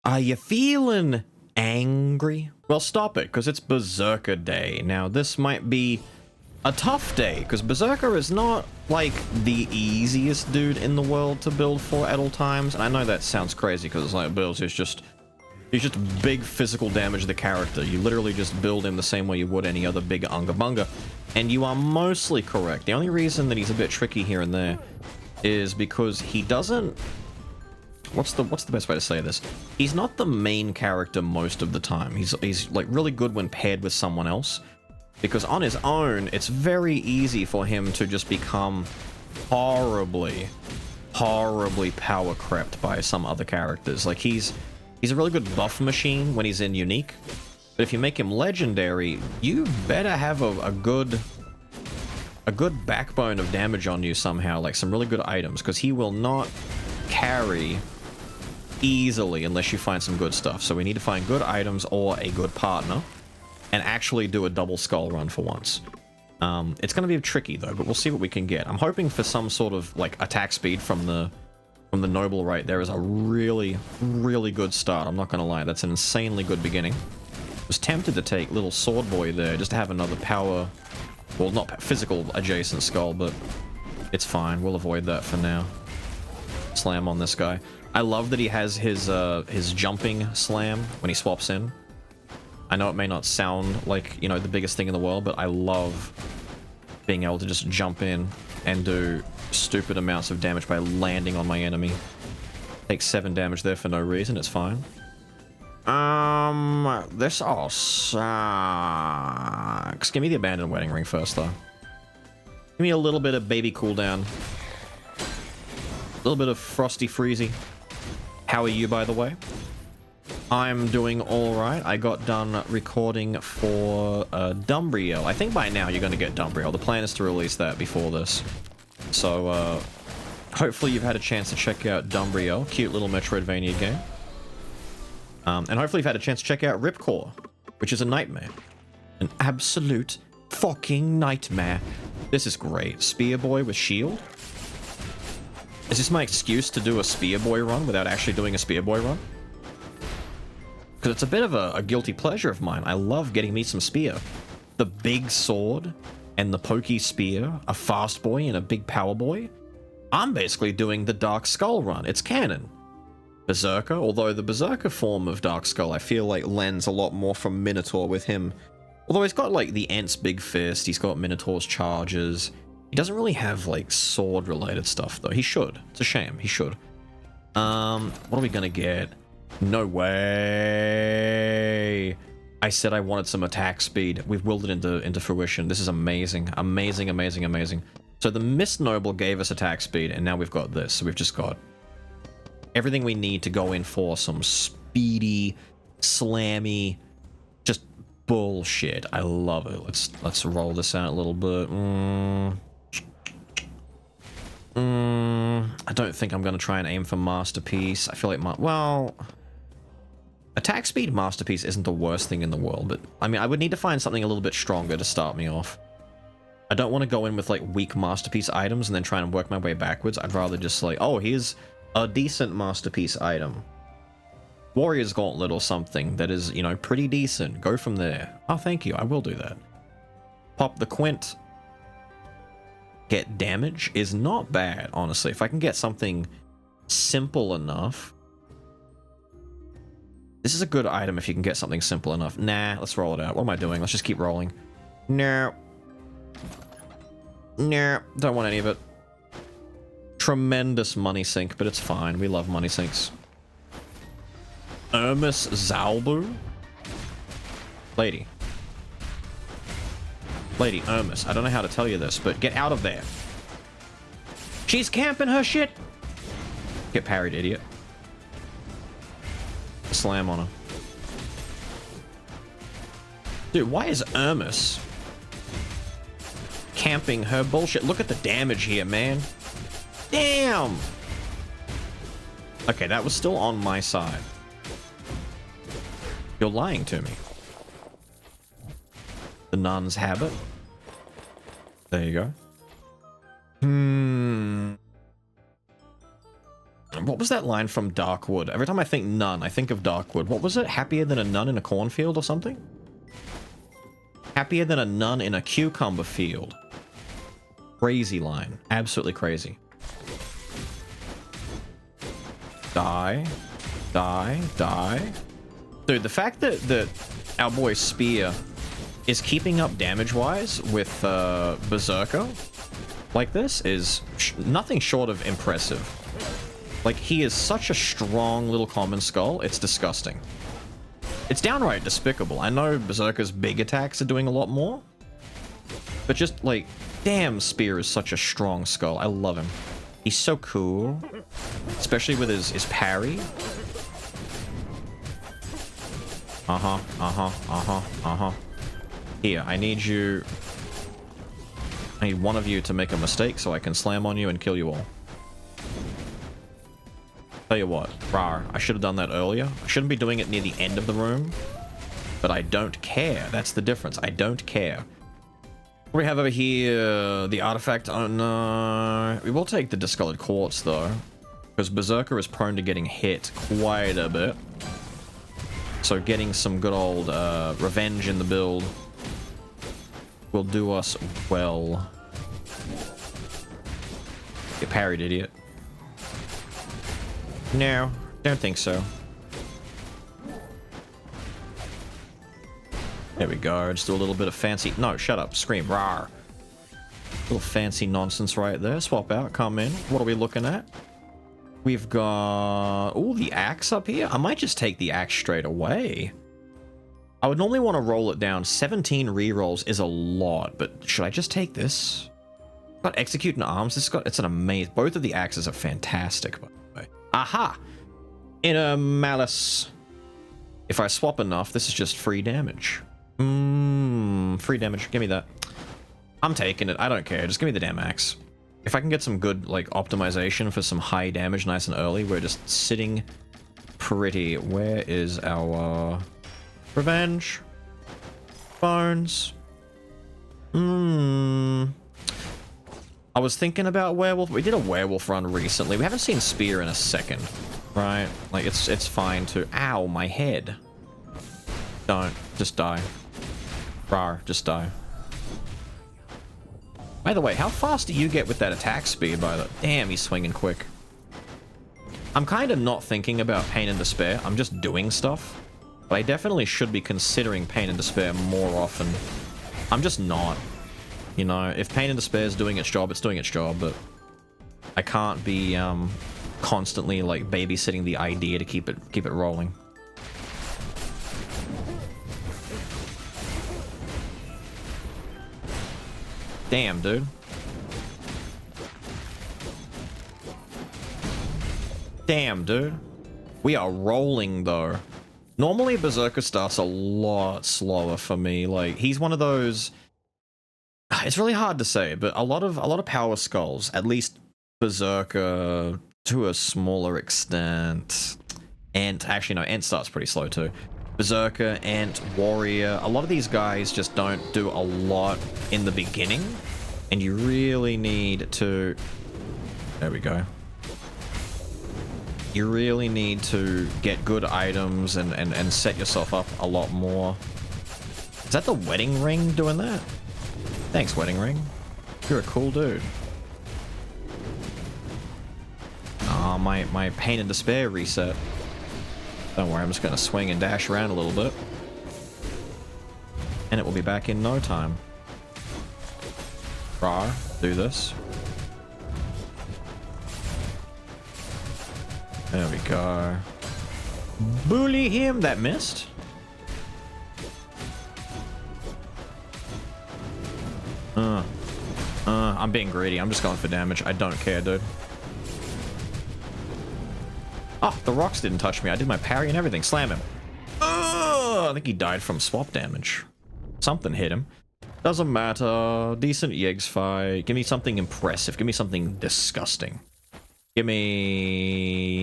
Are you feeling angry? Well, stop it, because it's Berserker Day. Now, this might be a tough day, because Berserker is not, like, the easiest dude in the world to build for at all times. And I know that sounds crazy, because it's like, Beelz is just... he's just big physical damage to the character. You literally just build him the same way you would any other big Unga Bunga. And you are mostly correct. The only reason that he's a bit tricky here and there is because he doesn't... What's the best way to say this? He's not the main character most of the time. He's like really good when paired with someone else. Because on his own, it's very easy for him to just become horribly power crept by some other characters. Like he's a really good buff machine when he's in unique. But if you make him legendary, you better have a good backbone of damage on you somehow, like some really good items, because he will not carry easily unless you find some good stuff. So we need to find good items or a good partner and actually do a double skull run for once. It's going to be tricky though, but we'll see what we can get. I'm hoping for some sort of like attack speed from the noble right there is a really good start. I'm not going to lie, that's an insanely good beginning. I was tempted to take little sword boy there just to have another power, well, not physical adjacent skull, but it's fine. We'll avoid that for now. Slam on this guy. I love that he has his jumping slam when he swaps in. I know it may not sound like, you know, the biggest thing in the world, but I love being able to just jump in and do stupid amounts of damage by landing on my enemy. Take 7 damage there for no reason, it's fine. This all sucks. Give me the abandoned wedding ring first, though. Give me a little bit of baby cooldown. A little bit of frosty freezy. How are you, by the way? I'm doing alright. I got done recording for Dumbriel. I think by now you're going to get Dumbriel. The plan is to release that before this. So, hopefully you've had a chance to check out Dumbriel. Cute little Metroidvania game. And hopefully you've had a chance to check out Ripcore, which is a nightmare. An absolute fucking nightmare. This is great. Spear Boy with shield. Is this my excuse to do a Spear Boy run without actually doing a Spear Boy run? Because it's a bit of a guilty pleasure of mine. I love getting me some spear. The big sword and the pokey spear, a fast boy and a big power boy. I'm basically doing the Dark Skull run. It's canon. Berserker, although the Berserker form of Dark Skull I feel like lends a lot more from Minotaur with him. Although he's got like the Ent's big fist, he's got Minotaur's charges. He doesn't really have like sword related stuff though. He should. It's a shame. He should. What are we gonna get? No way. I said I wanted some attack speed. We've willed it into fruition. This is amazing. Amazing. So the Mist Noble gave us attack speed, and now we've got this. So we've just got everything we need to go in for some speedy, slammy, just bullshit. I love it. Let's roll this out a little bit. I don't think I'm going to try and aim for Masterpiece. I feel like well, attack speed Masterpiece isn't the worst thing in the world, but I mean, I would need to find something a little bit stronger to start me off. I don't want to go in with like weak Masterpiece items and then try and work my way backwards. I'd rather just like, oh, here's a decent Masterpiece item. Warrior's Gauntlet or something that is, you know, pretty decent. Go from there. Oh, thank you. I will do that. Pop the Quint. Get damage is not bad, honestly. If I can get something simple enough. This is a good item if you can get something simple enough. Nah, let's roll it out. What am I doing? Let's just keep rolling. No. No, don't want any of it. Tremendous money sink, but it's fine. We love money sinks. Ermis Zalbu? Lady, Ermis, I don't know how to tell you this, but get out of there. She's camping her shit. Get parried, idiot. Slam on her. Dude, why is Ermis camping her bullshit? Look at the damage here, man. Damn! Okay, that was still on my side. You're lying to me. The nun's habit. There you go. What was that line from Darkwood? Every time I think nun, I think of Darkwood. What was it? Happier than a nun in a cornfield or something? Happier than a nun in a cucumber field. Crazy line. Absolutely crazy. Die. Die. Die. Dude, the fact that our boy Spear is keeping up damage-wise with Berserker like this is nothing short of impressive. Like, he is such a strong little common skull, it's disgusting. It's downright despicable. I know Berserker's big attacks are doing a lot more, but just, like, damn, Spear is such a strong skull. I love him. He's so cool, especially with his parry. Here, I need one of you to make a mistake so I can slam on you and kill you all. Tell you what, rawr, I should have done that earlier. I shouldn't be doing it near the end of the room, but I don't care. That's the difference. I don't care. What do we have over here? The artifact. Oh no. We will take the discolored quartz though, because Berserker is prone to getting hit quite a bit. So getting some good old revenge in the build will do us well. Get parried, idiot. No, don't think so. There we go. Just do a little bit of fancy... No, shut up. Scream. Rawr. Little fancy nonsense right there. Swap out. Come in. What are we looking at? We've got... Oh, the axe up here. I might just take the axe straight away. I would normally want to roll it down. 17 rerolls is a lot, but should I just take this? Got execute and arms. It's an amazing... Both of the axes are fantastic, by the way. Aha! Inner malice. If I swap enough, this is just free damage. Free damage. Give me that. I'm taking it. I don't care. Just give me the damn axe. If I can get some good, like, optimization for some high damage nice and early, we're just sitting pretty. Where is our revenge? Bones. I was thinking about werewolf. We did a werewolf run recently. We haven't seen Spear in a second, right? Like, it's fine to... Ow, my head. Don't. Just die. Rawr, just die. By the way, how fast do you get with that attack speed, by the... Damn, he's swinging quick. I'm kind of not thinking about Pain and Despair. I'm just doing stuff. But I definitely should be considering Pain and Despair more often. I'm just not. You know, if Pain and Despair is doing its job, it's doing its job, but I can't be constantly like babysitting the idea to keep it rolling. Damn, dude. Damn, dude. We are rolling though. Normally Berserker starts a lot slower for me. Like, he's one of those... It's really hard to say, but a lot of power skulls, at least Berserker to a smaller extent. Ent, actually no, Ent starts pretty slow too. Berserker, Ent, Warrior, a lot of these guys just don't do a lot in the beginning, and you really need to... There we go. You really need to get good items and set yourself up a lot more. Is that the wedding ring doing that? Thanks, wedding ring. You're a cool dude. Ah, my Pain and Despair reset. Don't worry, I'm just gonna swing and dash around a little bit. And it will be back in no time. Rawr, do this. There we go. Bully him! That missed. I'm being greedy. I'm just going for damage. I don't care, dude. Oh, the rocks didn't touch me. I did my parry and everything. Slam him. I think he died from swap damage. Something hit him. Doesn't matter. Decent Yegs fight. Give me something impressive. Give me something disgusting. Give me...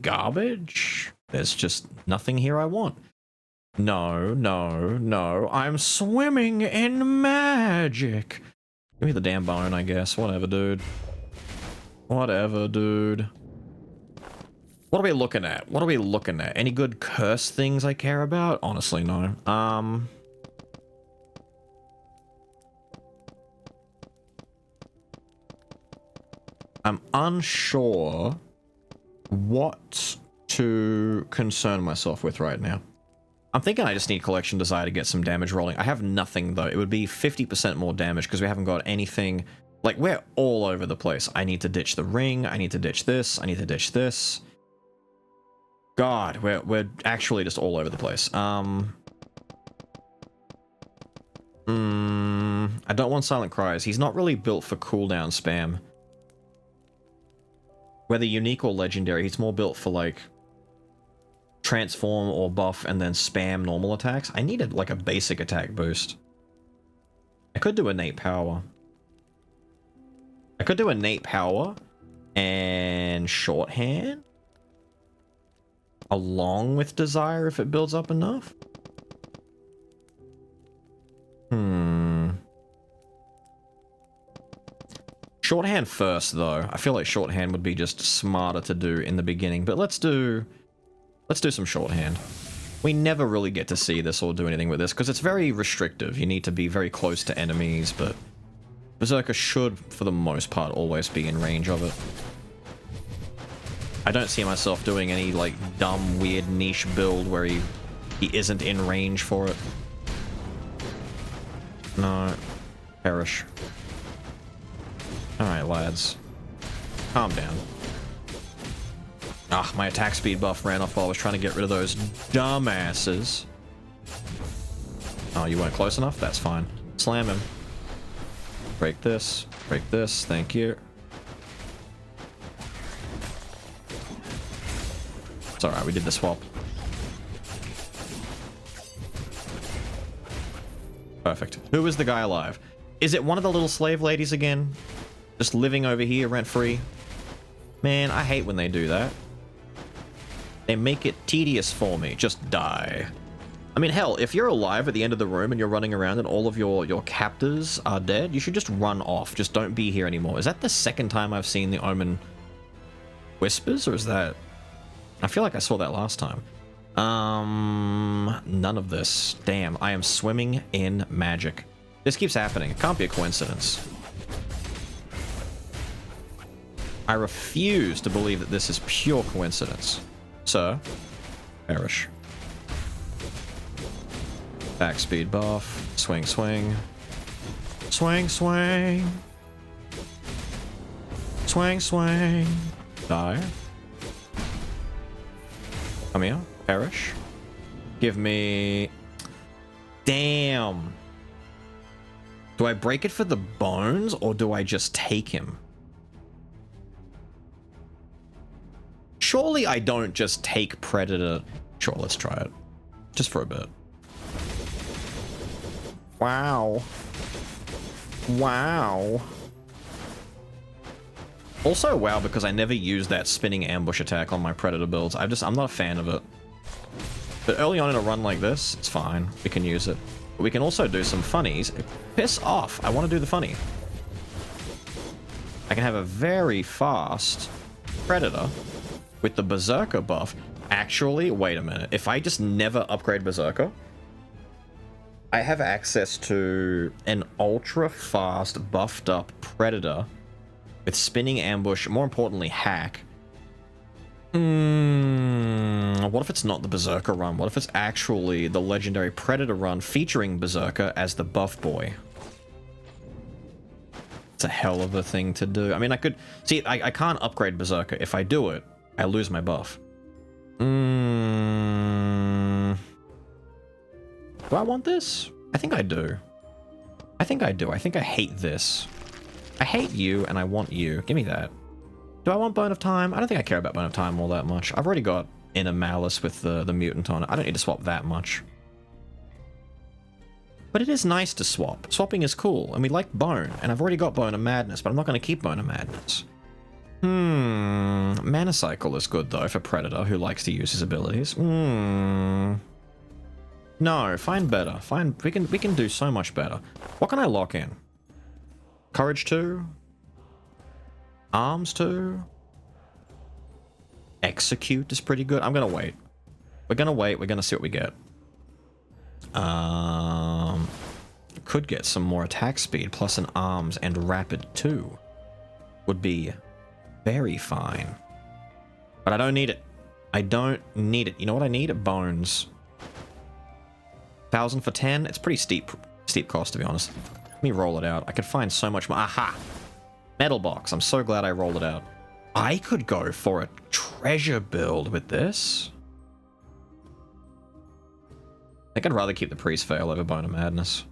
garbage? There's just nothing here I want. No, no, no. I'm swimming in magic. Give me the damn bone, I guess. Whatever, dude. Whatever, dude. What are we looking at? What are we looking at? Any good curse things I care about? Honestly, no. I'm unsure what to concern myself with right now. I'm thinking I just need Collection Desire to get some damage rolling. I have nothing, though. It would be 50% more damage because we haven't got anything. Like, we're all over the place. I need to ditch the ring. I need to ditch this. I need to ditch this. God, we're actually just all over the place. I don't want Silent Cries. He's not really built for cooldown spam. Whether unique or legendary, he's more built for, like, transform or buff and then spam normal attacks. I needed, like, a basic attack boost. I could do innate power. I could do innate power and shorthand along with desire if it builds up enough. Shorthand first, though. I feel like shorthand would be just smarter to do in the beginning, but let's do some shorthand. We never really get to see this or do anything with this because it's very restrictive. You need to be very close to enemies, but Berserker should, for the most part, always be in range of it. I don't see myself doing any, like, dumb, weird niche build where he isn't in range for it. No. Perish. Alright, lads. Calm down. Ah, my attack speed buff ran off while I was trying to get rid of those dumbasses. Oh, you weren't close enough? That's fine. Slam him. Break this. Break this. Thank you. It's alright, we did the swap. Perfect. Who is the guy alive? Is it one of the little slave ladies again? Just living over here rent-free? Man, I hate when they do that. They make it tedious for me. Just die. I mean, hell, if you're alive at the end of the room and you're running around and all of your captors are dead, you should just run off. Just don't be here anymore. Is that the second time I've seen the Omen whispers, or is that... I feel like I saw that last time. None of this. Damn, I am swimming in magic. This keeps happening. It can't be a coincidence. I refuse to believe that this is pure coincidence. Sir, perish. Back speed buff. Swing, swing. Swing, swing. Swing, swing. Die. Come here. Perish. Give me... Damn. Do I break it for the bones, or do I just take him? Surely I don't just take Predator. Sure, let's try it. Just for a bit. Wow. Wow. Also, wow, because I never use that spinning ambush attack on my Predator builds. I'm not a fan of it. But early on in a run like this, it's fine. We can use it. But we can also do some funnies. Piss off. I want to do the funny. I can have a very fast Predator with the Berserker buff. Actually, wait a minute. If I just never upgrade Berserker, I have access to an ultra-fast, buffed-up Predator with spinning ambush, more importantly, hack. What if it's not the Berserker run? What if it's actually the legendary Predator run featuring Berserker as the buff boy? It's a hell of a thing to do. I mean, I could... See, I can't upgrade Berserker. If I do it, I lose my buff. Do I want this? I think I do. I think I do. I think I hate this. I hate you, and I want you. Give me that. Do I want Bone of Time? I don't think I care about Bone of Time all that much. I've already got Inner Malice with the mutant on it. I don't need to swap that much. But it is nice to swap. Swapping is cool, and we like Bone, and I've already got Bone of Madness, but I'm not going to keep Bone of Madness. Mana Cycle is good, though, for Predator, who likes to use his abilities. No, find better. We can do so much better. What can I lock in? Courage 2? Arms 2? execute is pretty good. I'm gonna wait. We're gonna wait. We're gonna see what we get. Could get some more attack speed plus an arms and rapid too. Would be very fine. But I don't need it. I don't need it. You know what I need? Bones. 1,000 for 10? It's pretty steep cost, to be honest. Let me roll it out. I could find so much more. Aha! Metal box. I'm so glad I rolled it out. I could go for a treasure build with this. I think I'd rather keep the priest fail over Bone of Madness.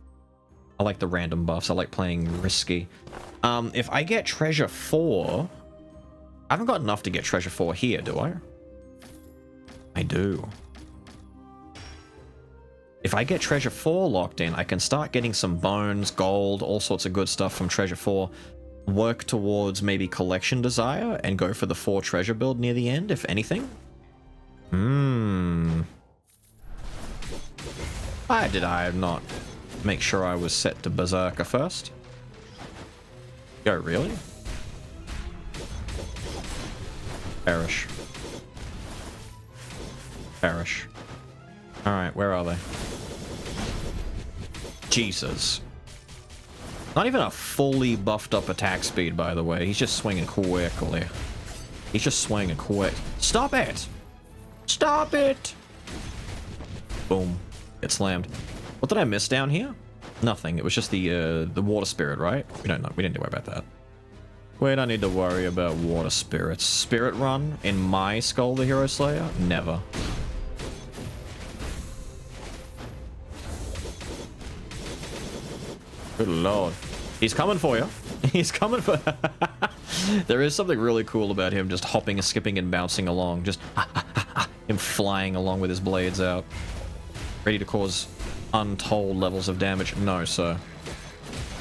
I like the random buffs. I like playing risky. If I get treasure 4... I haven't got enough to get treasure 4 here, do I? I do. If I get treasure 4 locked in, I can start getting some bones, gold, all sorts of good stuff from treasure 4. Work towards maybe collection desire and go for the 4 treasure build near the end, if anything. Why did I not make sure I was set to Berserker first? Go, really? Perish. Perish. Alright, where are they? Jesus. Not even a fully buffed up attack speed, by the way. He's just swinging quickly. He's just swinging quick. Stop it! Stop it! Boom. Get slammed. What did I miss down here? Nothing. It was just the water spirit, right? We don't know. We didn't worry about that. We don't need to worry about water spirits. Spirit run in my Skul the Hero Slayer? Never. Good lord. He's coming for you. He's coming for... There is something really cool about him just hopping, skipping, and bouncing along. Just him flying along with his blades out. Ready to cause untold levels of damage. No, sir.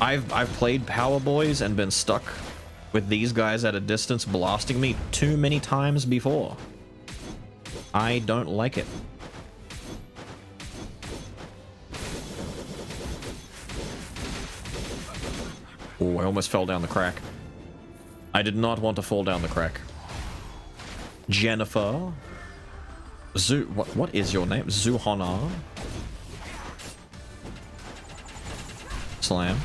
I've played Power Boys and been stuck with these guys at a distance blasting me too many times before. I don't like it. Oh, I almost fell down the crack. I did not want to fall down the crack. Jennifer. What is your name? Zuhana. Slam.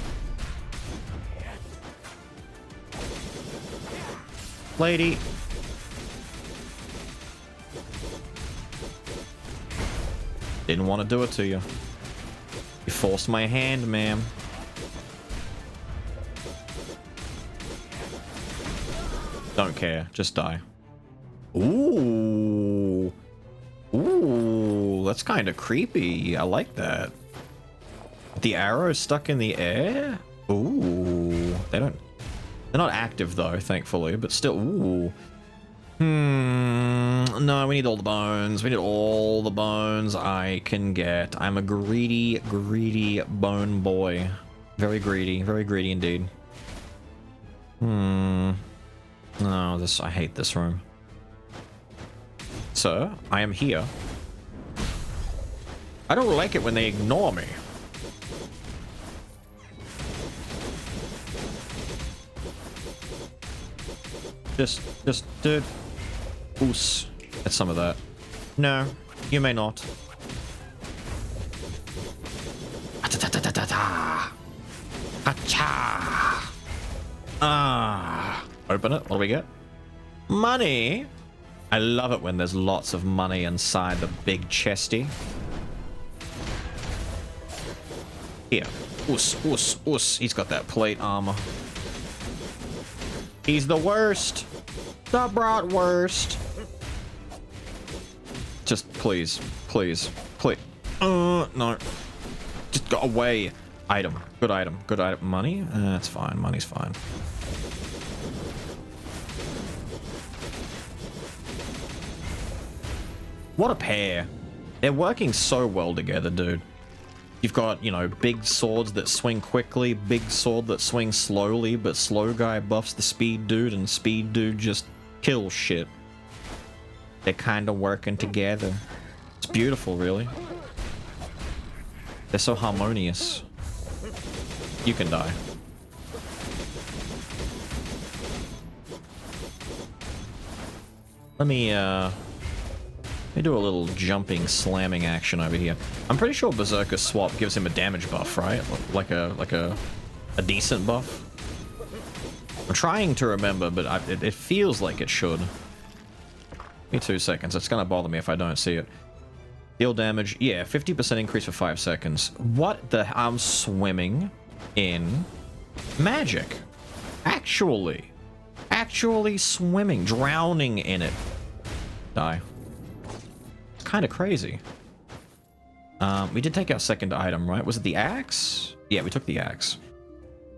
Lady. Didn't want to do it to you. You forced my hand, ma'am. Don't care. Just die. Ooh. Ooh, that's kind of creepy. I like that. The arrow is stuck in the air? Ooh. They're not active though, thankfully, but still. Ooh. No, we need all the bones. We need all the bones I can get. I'm a greedy, greedy bone boy. Very greedy indeed. No, I hate this room. Sir, I am here. I don't like it when they ignore me. Just, dude. Oos. Get some of that. No, you may not. Open it. What do we get? Money. I love it when there's lots of money inside the big chesty. Here. Oos. He's got that plate armor. He's the worst. The bratwurst. Just please. No. Just go away. Item. Good item. Money? That's fine. Money's fine. What a pair. They're working so well together, dude. You've got, you know, big swords that swing quickly, big sword that swings slowly, but slow guy buffs the speed dude, and speed dude just kills shit. They're kind of working together. It's beautiful, really. They're so harmonious. You can die. Let me do a little jumping, slamming action over here. I'm pretty sure Berserker swap gives him a damage buff, right? Like a decent buff. I'm trying to remember, but it feels like it should. Give me 2 seconds. It's gonna bother me if I don't see it. Deal damage, yeah, 50% increase for 5 seconds. What the? I'm swimming in magic. Actually swimming, drowning in it. Die. It's kind of crazy. We did take our second item, right? Was it the axe? Yeah, we took the axe.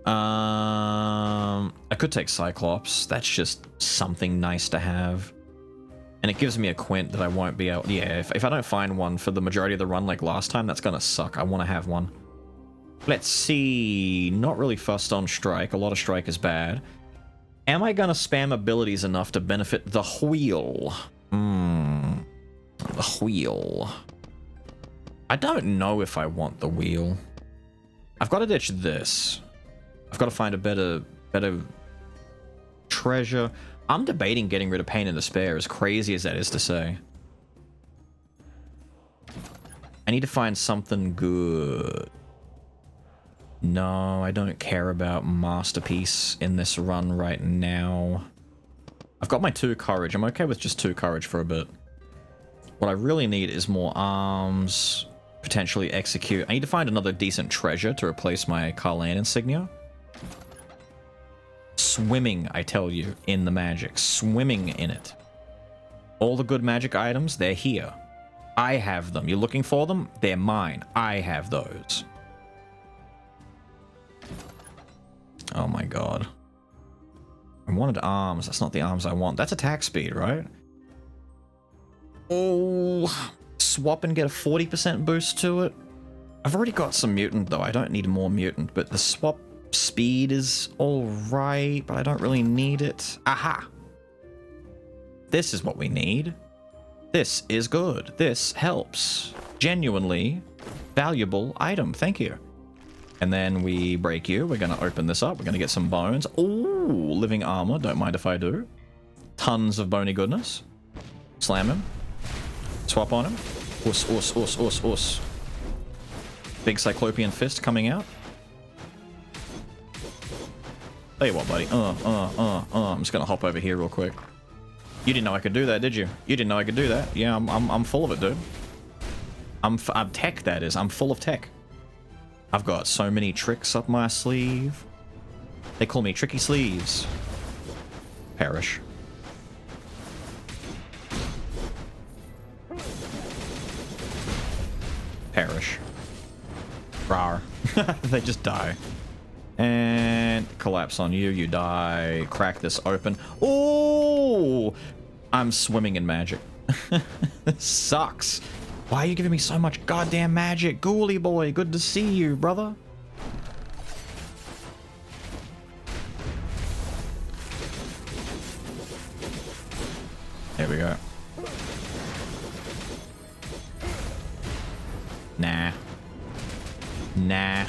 I could take Cyclops. That's just something nice to have. And it gives me a quint that I won't be able... Yeah, if I don't find one for the majority of the run like last time, that's gonna suck. I want to have one. Let's see. Not really fussed on strike. A lot of strike is bad. Am I gonna spam abilities enough to benefit the wheel? The wheel. I don't know if I want the wheel. I've got to ditch this. I've got to find a better treasure. I'm debating getting rid of Pain and Despair, as crazy as that is to say. I need to find something good. No, I don't care about Masterpiece in this run right now. I've got my 2 courage. I'm okay with just 2 courage for a bit. What I really need is more arms, potentially execute. I need to find another decent treasure to replace my Karlan insignia. Swimming, I tell you, in the magic. Swimming in it. All the good magic items, they're here. I have them. You're looking for them? They're mine. I have those. Oh my god. I wanted arms. That's not the arms I want. That's attack speed, right? Oh, swap and get a 40% boost to it. I've already got some mutant, though. I don't need more mutant, but the swap speed is alright, but I don't really need it. Aha! This is what we need. This is good. This helps. Genuinely valuable item. Thank you. And then we break you. We're going to open this up. We're going to get some bones. Ooh, living armor. Don't mind if I do. Tons of bony goodness. Slam him. Swap on him. Us, us, us, us, us. Big Cyclopean fist coming out. Tell you what, buddy. I'm just gonna hop over here real quick. You didn't know I could do that, did you? You didn't know I could do that? Yeah, I'm full of it, dude. I'm tech, that is. I'm full of tech. I've got so many tricks up my sleeve. They call me Tricky Sleeves. Perish. Perish. Rawr. They just die. And collapse on you. You die. Crack this open. Oh! I'm swimming in magic. This sucks. Why are you giving me so much goddamn magic? Ghoulie boy, good to see you, brother. There we go. Nah. Nah.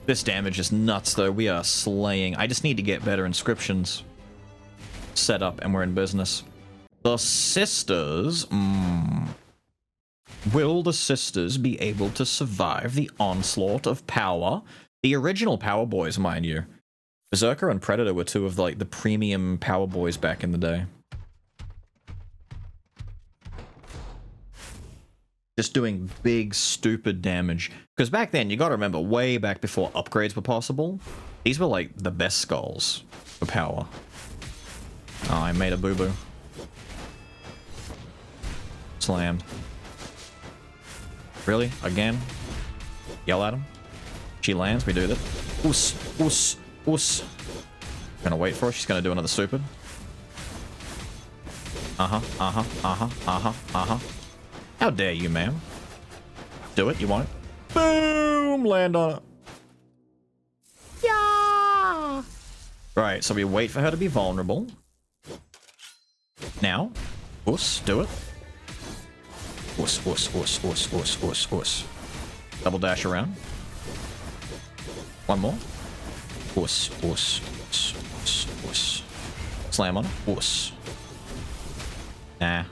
This damage is nuts, though. We are slaying. I just need to get better inscriptions set up, and we're in business. The sisters... Will the sisters be able to survive the onslaught of power? The original Power Boys, mind you. Berserker and Predator were two of like the premium Power Boys back in the day. Just doing big, stupid damage. Because back then, you gotta remember, way back before upgrades were possible, these were like the best skulls for power. Oh, I made a boo-boo. Slammed. Really? Again? Yell at him? She lands, we do that. Oos, oos, oos. Gonna wait for her, she's gonna do another stupid. Uh-huh, uh-huh, uh-huh, uh-huh, uh-huh. How dare you, ma'am? Do it, you won't. Boom! Land on it. Yeah! Right, so we wait for her to be vulnerable. Now. Oos, do it. Oos, oos, oos, oos, oos, oos, oos. Double dash around. One more. Oos, oos, oos, oos, oos. Slam on it. Oos. Nah.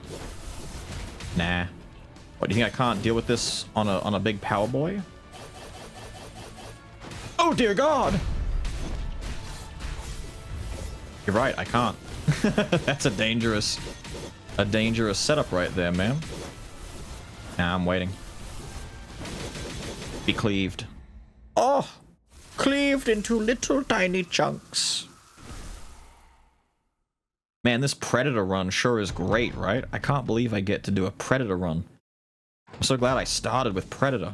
Nah. What, do you think I can't deal with this on a big power boy? Oh dear God! You're right, I can't. That's a dangerous setup right there, man. Nah, I'm waiting. Be cleaved. Oh! Cleaved into little tiny chunks. Man, this Predator run sure is great, right? I can't believe I get to do a Predator run. I'm so glad I started with Predator.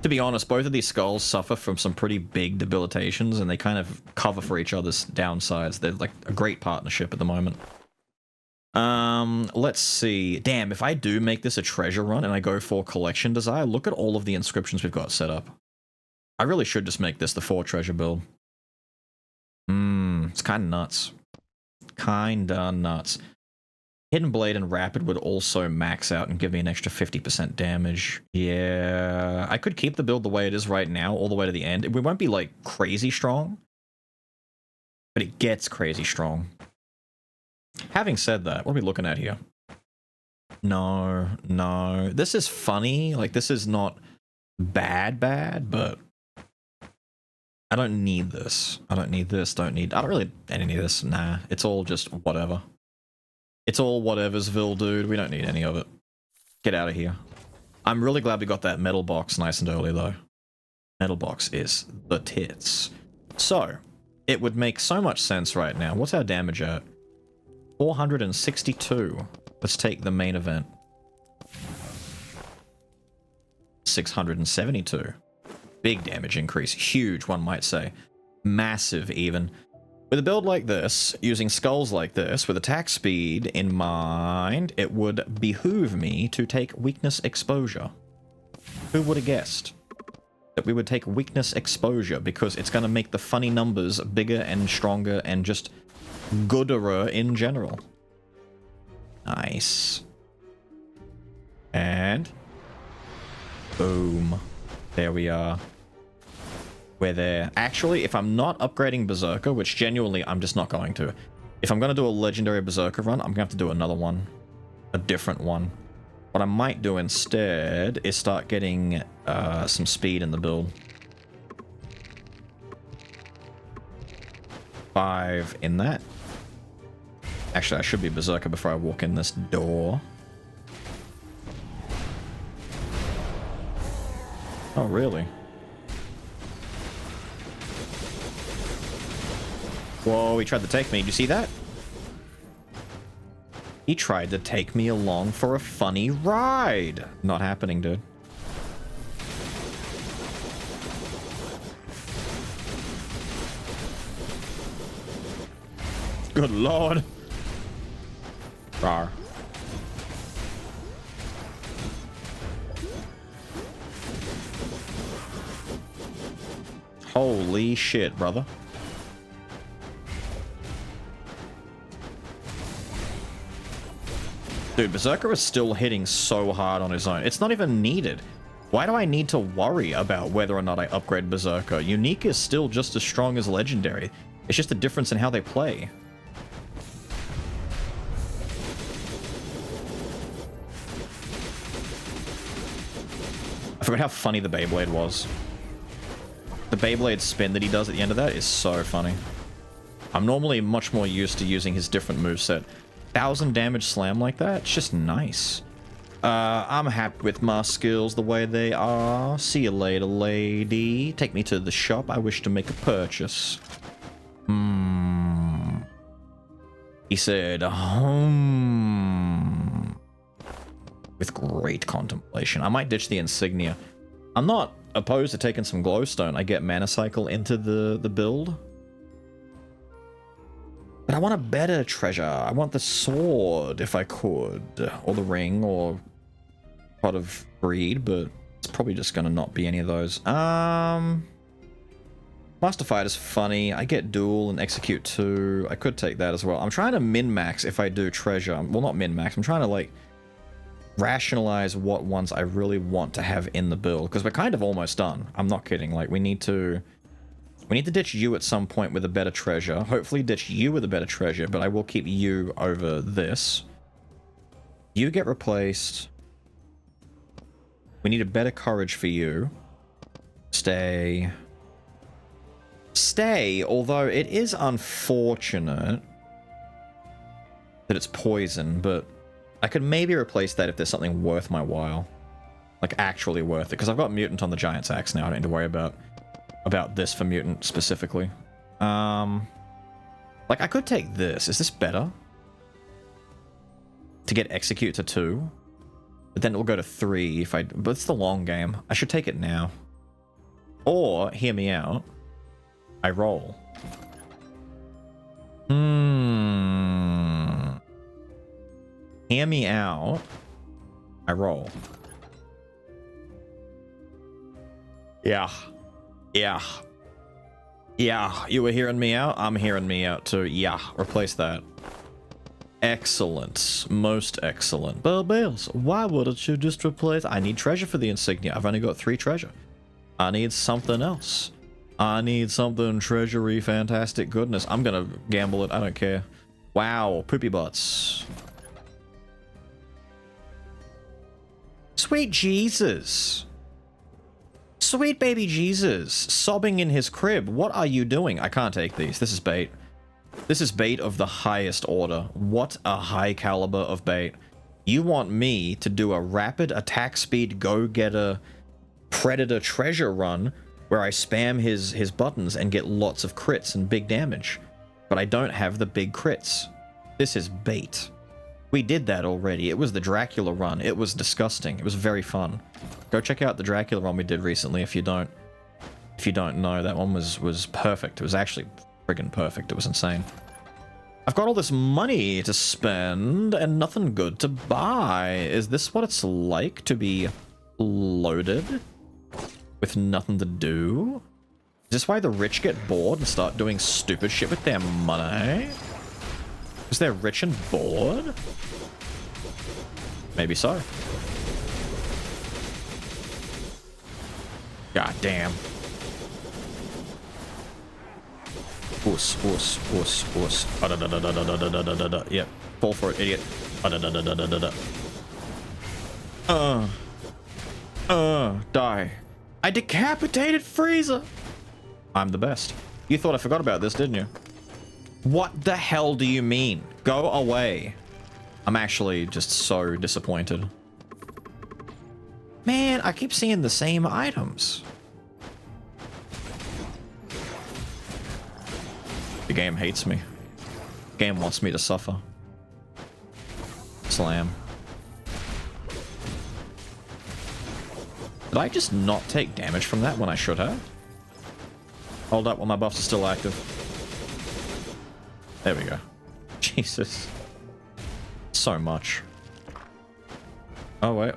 To be honest, both of these skulls suffer from some pretty big debilitations, and they kind of cover for each other's downsides. They're like a great partnership at the moment. Let's see. Damn, if I do make this a treasure run and I go for collection desire, look at all of the inscriptions we've got set up. I really should just make this the 4 treasure build. It's kind of nuts. Kinda nuts. Hidden Blade and Rapid would also max out and give me an extra 50% damage. Yeah, I could keep the build the way it is right now, all the way to the end. We won't be, like, crazy strong, but it gets crazy strong. Having said that, what are we looking at here? No, no. This is funny. Like, this is not bad, but I don't need this. I don't need this. I don't really any of this. Nah, it's all just whatever. It's all whateversville, dude. We don't need any of it. Get out of here. I'm really glad we got that metal box nice and early, though. Metal box is the tits. So, it would make so much sense right now. What's our damage at? 462. Let's take the main event. 672. Big damage increase. Huge, one might say. Massive, even. With a build like this, using skulls like this, with attack speed in mind, it would behoove me to take weakness exposure. Who would have guessed that we would take weakness exposure, because it's going to make the funny numbers bigger and stronger and just gooderer in general. Nice. And boom. There we are. We're there. Actually, if I'm not upgrading Berserker, which genuinely I'm just not going to. If I'm going to do a legendary Berserker run, I'm going to have to do another one. A different one. What I might do instead is start getting some speed in the build. 5 in that. Actually, I should be Berserker before I walk in this door. Oh, really? Whoa, he tried to take me. Did you see that? He tried to take me along for a funny ride. Not happening, dude. Good lord. Rawr. Holy shit, brother. Dude, Berserker is still hitting so hard on his own. It's not even needed. Why do I need to worry about whether or not I upgrade Berserker? Unique is still just as strong as Legendary. It's just a difference in how they play. I forgot how funny the Beyblade was. The Beyblade spin that he does at the end of that is so funny. I'm normally much more used to using his different moveset. 1000 damage slam like that, it's just nice. I'm happy with my skills the way they are. See you later, lady. Take me to the shop. I wish to make a purchase. He said, with great contemplation. I might ditch the insignia. I'm not opposed to taking some glowstone. I get mana cycle into the build. But I want a better treasure. I want the sword, if I could. Or the ring, or pot of greed, but it's probably just gonna not be any of those. Master Fight is funny. I get duel and execute 2. I could take that as well. I'm trying to min-max if I do treasure. Well, not min-max. I'm trying to, like, rationalize what ones I really want to have in the build, because we're kind of almost done. I'm not kidding. Like, we need to ditch you at some point with a better treasure. Hopefully ditch you with a better treasure, but I will keep you over this. You get replaced. We need a better courage for you. Stay. Stay, although it is unfortunate that it's poison, but I could maybe replace that if there's something worth my while. Like, actually worth it. Because I've got Mutant on the Giant's Axe now. I don't need to worry about this for Mutant specifically. Like, I could take this. Is this better? To get Execute to 2? But then it will go to 3 if I... But it's the long game. I should take it now. Or, hear me out, I roll. Hear me out, I roll. Yeah. Yeah. Yeah, you were hearing me out? I'm hearing me out too. Yeah, replace that. Excellent. Most excellent. Well, Beelz, why wouldn't you just replace... I need treasure for the insignia. I've only got 3 treasure. I need something else. I need something treasury fantastic goodness. I'm gonna gamble it. I don't care. Wow, poopy butts. Sweet Jesus. Sweet baby Jesus. Sobbing in his crib. What are you doing? I can't take these. This is bait. This is bait of the highest order. What a high caliber of bait. You want me to do a rapid attack speed go-getter predator treasure run where I spam his buttons and get lots of crits and big damage. But I don't have the big crits. This is bait. We did that already. It was the Dracula run. It was disgusting. It was very fun. Go check out the Dracula run we did recently if you don't know. That one was perfect. It was actually friggin' perfect. It was insane. I've got all this money to spend and nothing good to buy. Is this what it's like to be loaded with nothing to do? Is this why the rich get bored and start doing stupid shit with their money? Is they're rich and bored? Maybe so. God damn. Oos, oos, oos, oos. Yep. Fall for it, idiot. Die. I decapitated Frieza. I'm the best. You thought I forgot about this, didn't you? What the hell do you mean? Go away. I'm actually just so disappointed. Man, I keep seeing the same items. The game hates me. The game wants me to suffer. Slam. Did I just not take damage from that when I should have? Hold up while my buffs are still active. There we go. Jesus. So much. Oh, wait.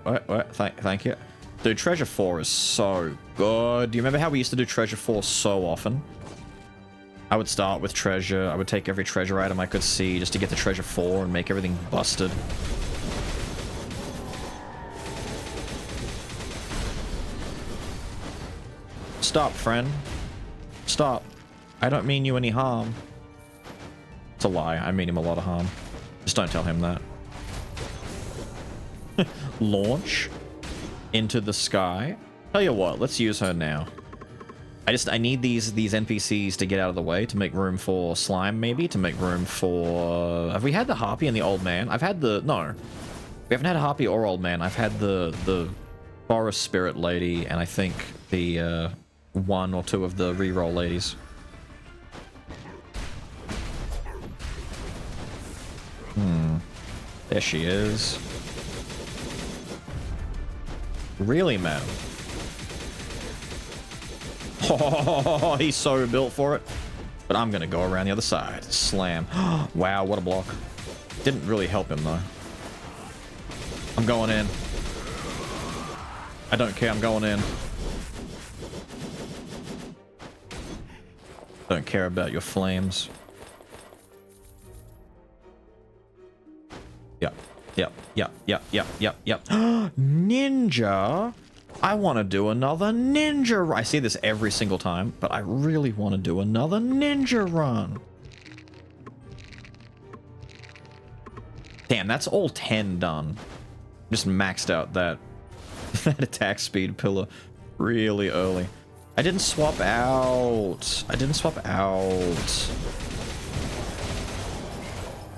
Thank you. Dude, Treasure 4 is so good. Do you remember how we used to do Treasure 4 so often? I would start with treasure. I would take every treasure item I could see just to get the Treasure 4 and make everything busted. Stop, friend. Stop. I don't mean you any harm. It's a lie. I mean him a lot of harm. Just don't tell him that. Launch into the sky. Tell you what, let's use her now. I need these NPCs to get out of the way to make room for slime, maybe to make room for... Have we had the harpy and the old man? I've had the... No. We haven't had a harpy or old man. I've had the forest spirit lady and I think the 1 or 2 of the reroll ladies. There she is. Really, man? Oh, he's so built for it. But I'm gonna go around the other side. Slam. Wow, what a block. Didn't really help him, though. I'm going in. I don't care, I'm going in. Don't care about your flames. Yep. Ninja? I want to do another ninja run. I see this every single time, but I really want to do another ninja run. Damn, And that's all 10 done. Just maxed out that, that attack speed pillar really early. I didn't swap out. I didn't swap out.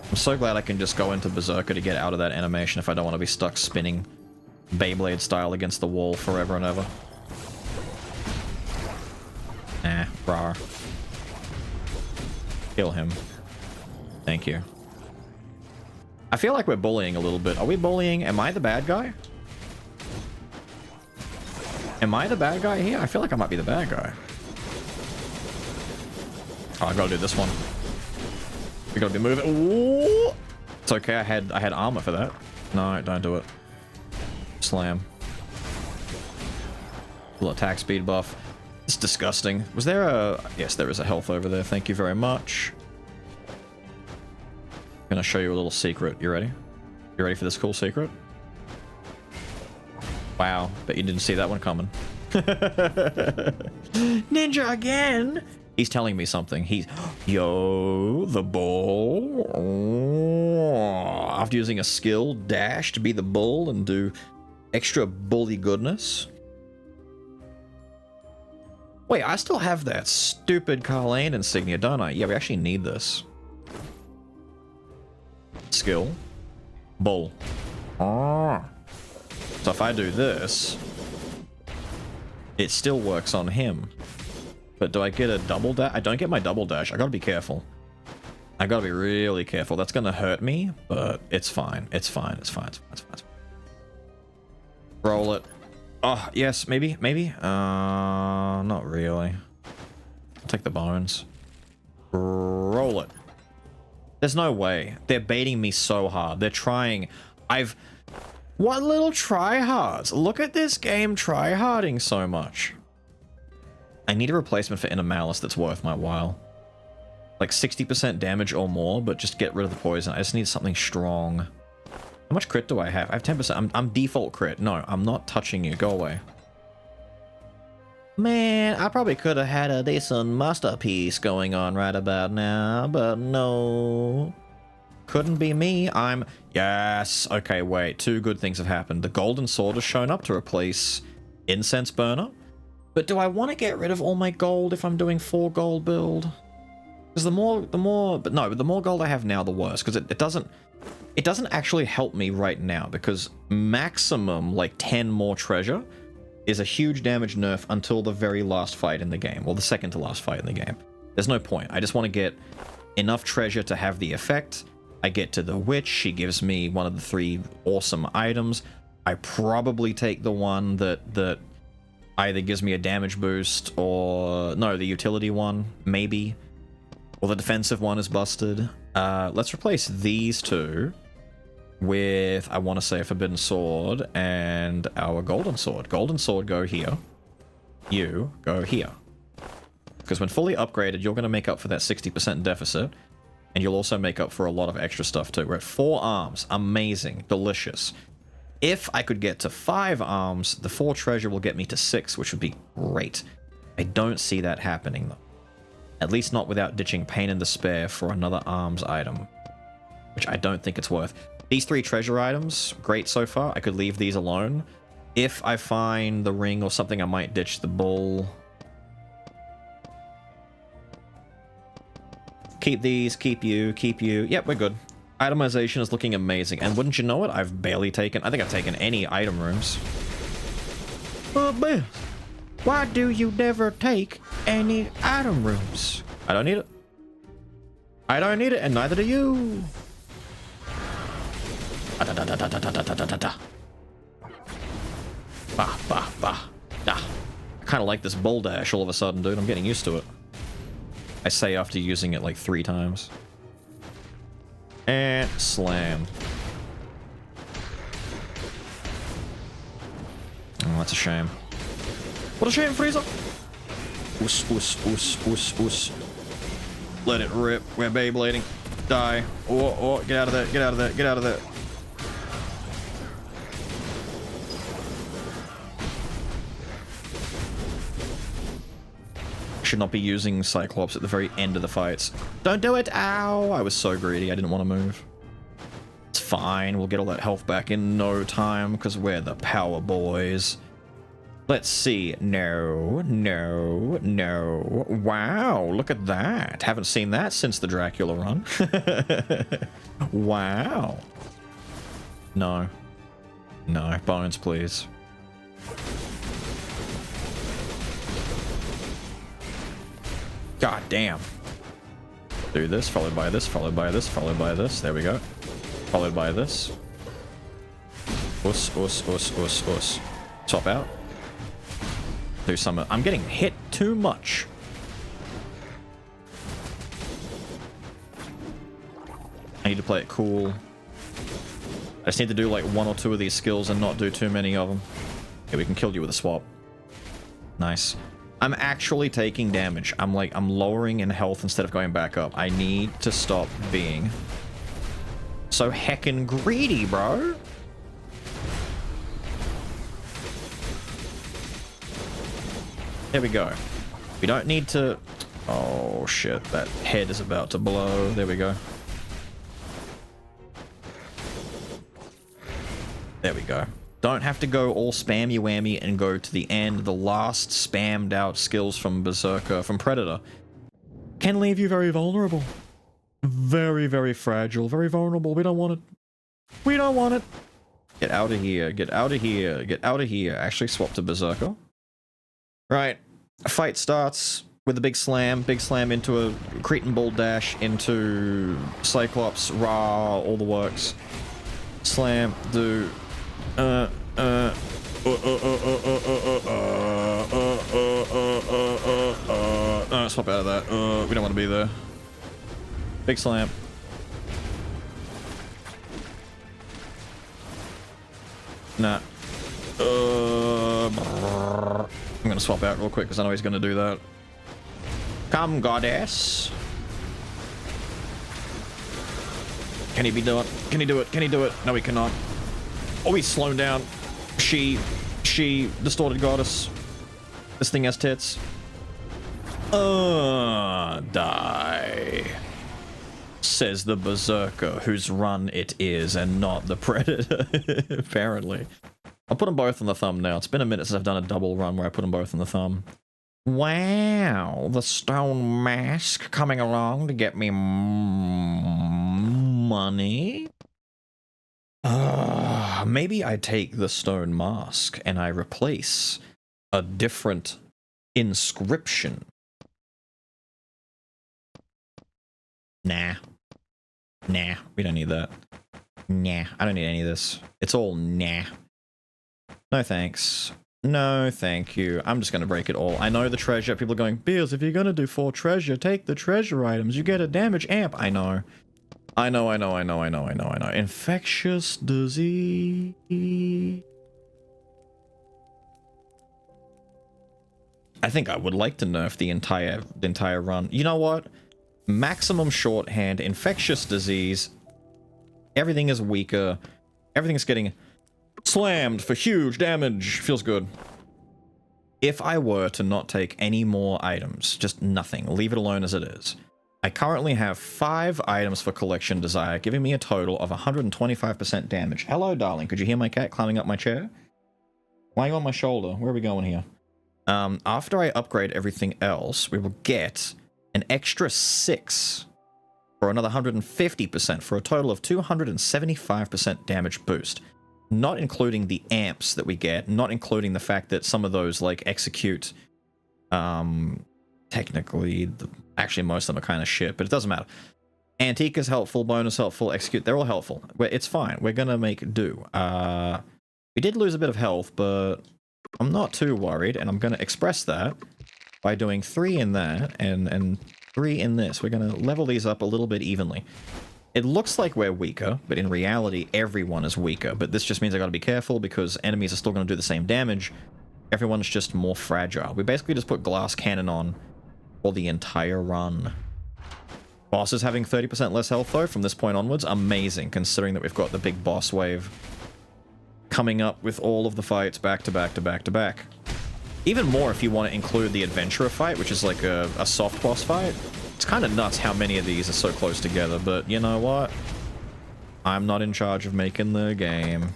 I'm so glad I can just go into Berserker to get out of that animation if I don't want to be stuck spinning Beyblade style against the wall forever and ever. Rar. Kill him. Thank you. I feel like we're bullying a little bit. Are we bullying? Am I the bad guy? Am I the bad guy here? I feel like I might be the bad guy. Oh, I gotta do this one. We gotta be moving. Ooh! It's okay, I had armor for that. No, don't do it. Slam. Little attack speed buff. It's disgusting. Was there a... Yes, there is a health over there. Thank you very much. I'm gonna show you a little secret. You ready? You ready for this cool secret? Wow, bet you didn't see that one coming. Ninja again! He's telling me something. He's... Yo, the bull. Oh, after using a skill, dash to be the bull and do extra bully goodness. Wait, I still have that stupid Carlane insignia, don't I? Yeah, we actually need this. Skill. Bull. Oh. So if I do this, it still works on him. But do I get a double dash? I don't get my double dash. I gotta be careful. I gotta be really careful. That's gonna hurt me, but it's fine. It's fine. It's fine. It's fine. It's fine. It's fine. Roll it. Oh, yes, maybe. Not really. I'll take the bones. Roll it. There's no way. They're baiting me so hard. They're trying. What little tryhards. Look at this game tryharding so much. I need a replacement for Inner Malice that's worth my while. Like 60% damage or more, but just get rid of the poison. I just need something strong. How much crit do I have? I have 10%. I'm default crit. No, I'm not touching you. Go away. Man, I probably could have had a decent masterpiece going on right about now, but no. Couldn't be me. Yes. Okay, wait. Two good things have happened. The golden sword has shown up to replace Incense Burner. But do I want to get rid of all my gold if I'm doing 4 gold build? Because the more gold I have now, the worse. Because it doesn't actually help me right now. Because maximum, like 10 more treasure is a huge damage nerf until the very last fight in the game. Well, the second to last fight in the game. There's no point. I just want to get enough treasure to have the effect. I get to the witch. She gives me one of the 3 awesome items. I probably take the one that either gives me a damage boost or... No, the utility one, maybe. Or the defensive one is busted. Let's replace these 2 with, I want to say, a Forbidden Sword and our Golden Sword. Golden Sword, go here. You go here. Because when fully upgraded, you're going to make up for that 60% deficit. And you'll also make up for a lot of extra stuff too. We're at 4 arms. Amazing. Delicious. If I could get to 5 arms, the 4 treasure will get me to 6, which would be great. I don't see that happening though. At least not without ditching Pain and Despair for another arms item. Which I don't think it's worth. These 3 treasure items, great so far. I could leave these alone. If I find the ring or something, I might ditch the bull. Keep these, keep you, keep you. Yep, we're good. Itemization is looking amazing. And wouldn't you know it, I've barely taken... I think I've taken any item rooms. Oh, man. Why do you never take any item rooms? I don't need it. I don't need it, and neither do you. Bah, bah, bah. Da. I kind of like this bull dash all of a sudden, dude. I'm getting used to it. I say after using it like 3 times. And slam. Oh, that's a shame. What a shame, Frieza! Oos, oos, oos, oos, oos. Let it rip. We're Beyblading. Die. Oh, oh, get out of there, get out of there, get out of there. Should not be using Cyclops at the very end of the fights. Don't do it! Ow! I was so greedy, I didn't want to move. It's fine. We'll get all that health back in no time because we're the power boys. Let's see. No, no, no. Wow, look at that. Haven't seen that since the Dracula run. Wow. No. No, bones, please. God damn. Do this, followed by this, followed by this, followed by this. There we go. Followed by this. Us, us, us, us, us. Swap out. Do some. I'm getting hit too much. I need to play it cool. I just need to do like 1 or 2 of these skills and not do too many of them. Okay, we can kill you with a swap. Nice. I'm actually taking damage. I'm lowering in health instead of going back up. I need to stop being so heckin' greedy, bro. There we go. We don't need to... Oh, shit. That head is about to blow. There we go. There we go. Don't have to go all spammy-whammy and go to the end. The last spammed out skills from Berserker, from Predator, can leave you very vulnerable. Very, very fragile. Very vulnerable. We don't want it. We don't want it. Get out of here. Get out of here. Get out of here. Actually, swap to Berserker. Right. Fight starts with a big slam into a Cretan Bull Dash into Cyclops, RAAAAA, all the works. Slam, do, swap out of that. We don't want to be there. Big slam. Nah. I'm gonna swap out real quick because I know he's gonna do that. Come, goddess. Can he be done? Can he do it? Can he do it? No, he cannot. Oh, he's slowed down. She, distorted goddess. This thing has tits. Die. Says the Berserker, whose run it is, and not the Predator, apparently. I'll put them both on the thumb now. It's been a minute since I've done a double run where I put them both on the thumb. Wow, the stone mask coming along to get me money. Maybe I take the stone mask and I replace a different inscription. Nah. Nah, we don't need that. Nah, I don't need any of this. It's all nah. No thanks. No thank you. I'm just gonna break it all. I know the treasure. People are going, Beelz, if you're gonna do 4 treasure, take the treasure items. You get a damage amp. I know. I know. Infectious disease. I think I would like to nerf the entire run. You know what? Maximum shorthand, infectious disease. Everything is weaker. Everything's getting slammed for huge damage. Feels good. If I were to not take any more items, just nothing, leave it alone as it is. I currently have 5 items for collection desire, giving me a total of 125% damage. Hello, darling. Could you hear my cat climbing up my chair? Lying on my shoulder. Where are we going here? After I upgrade everything else, we will get an extra 6 for another 150% for a total of 275% damage boost. Not including the amps that we get, not including the fact that some of those, like, execute, technically, actually most of them are kind of shit, but it doesn't matter. Antique is helpful, bonus helpful, execute, they're all helpful. It's fine, we're gonna make do. We did lose a bit of health, but I'm not too worried, and I'm gonna express that by doing 3 in that, and 3 in this. We're gonna level these up a little bit evenly. It looks like we're weaker, but in reality, everyone is weaker. But this just means I gotta be careful, because enemies are still gonna do the same damage. Everyone's just more fragile. We basically just put glass cannon on for the entire run. Boss is having 30% less health, though, from this point onwards. Amazing, considering that we've got the big boss wave coming up with all of the fights back to back to back to back. Even more if you want to include the adventurer fight, which is like a soft boss fight. It's kind of nuts how many of these are so close together, but you know what? I'm not in charge of making the game.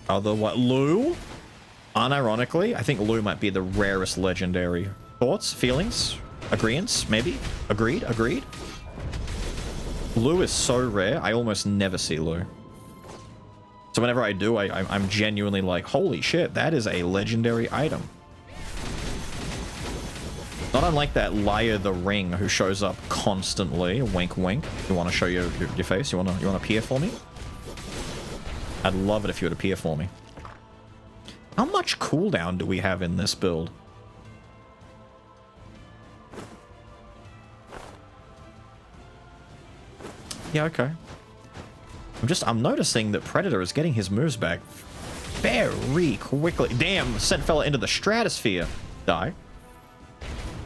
Otherwise, Lou? Unironically, I think Lou might be the rarest legendary. Thoughts? Feelings? Agreements? Maybe? Agreed? Agreed? Lou is so rare, I almost never see Lou. So whenever I do, I'm genuinely like, holy shit, that is a legendary item. Not unlike that liar the ring who shows up constantly. Wink, wink. You want to show your face? You want to appear for me? I'd love it if you would appear for me. How much cooldown do we have in this build? Yeah, okay. I'm noticing that Predator is getting his moves back very quickly. Damn, sent fella into the stratosphere. Die.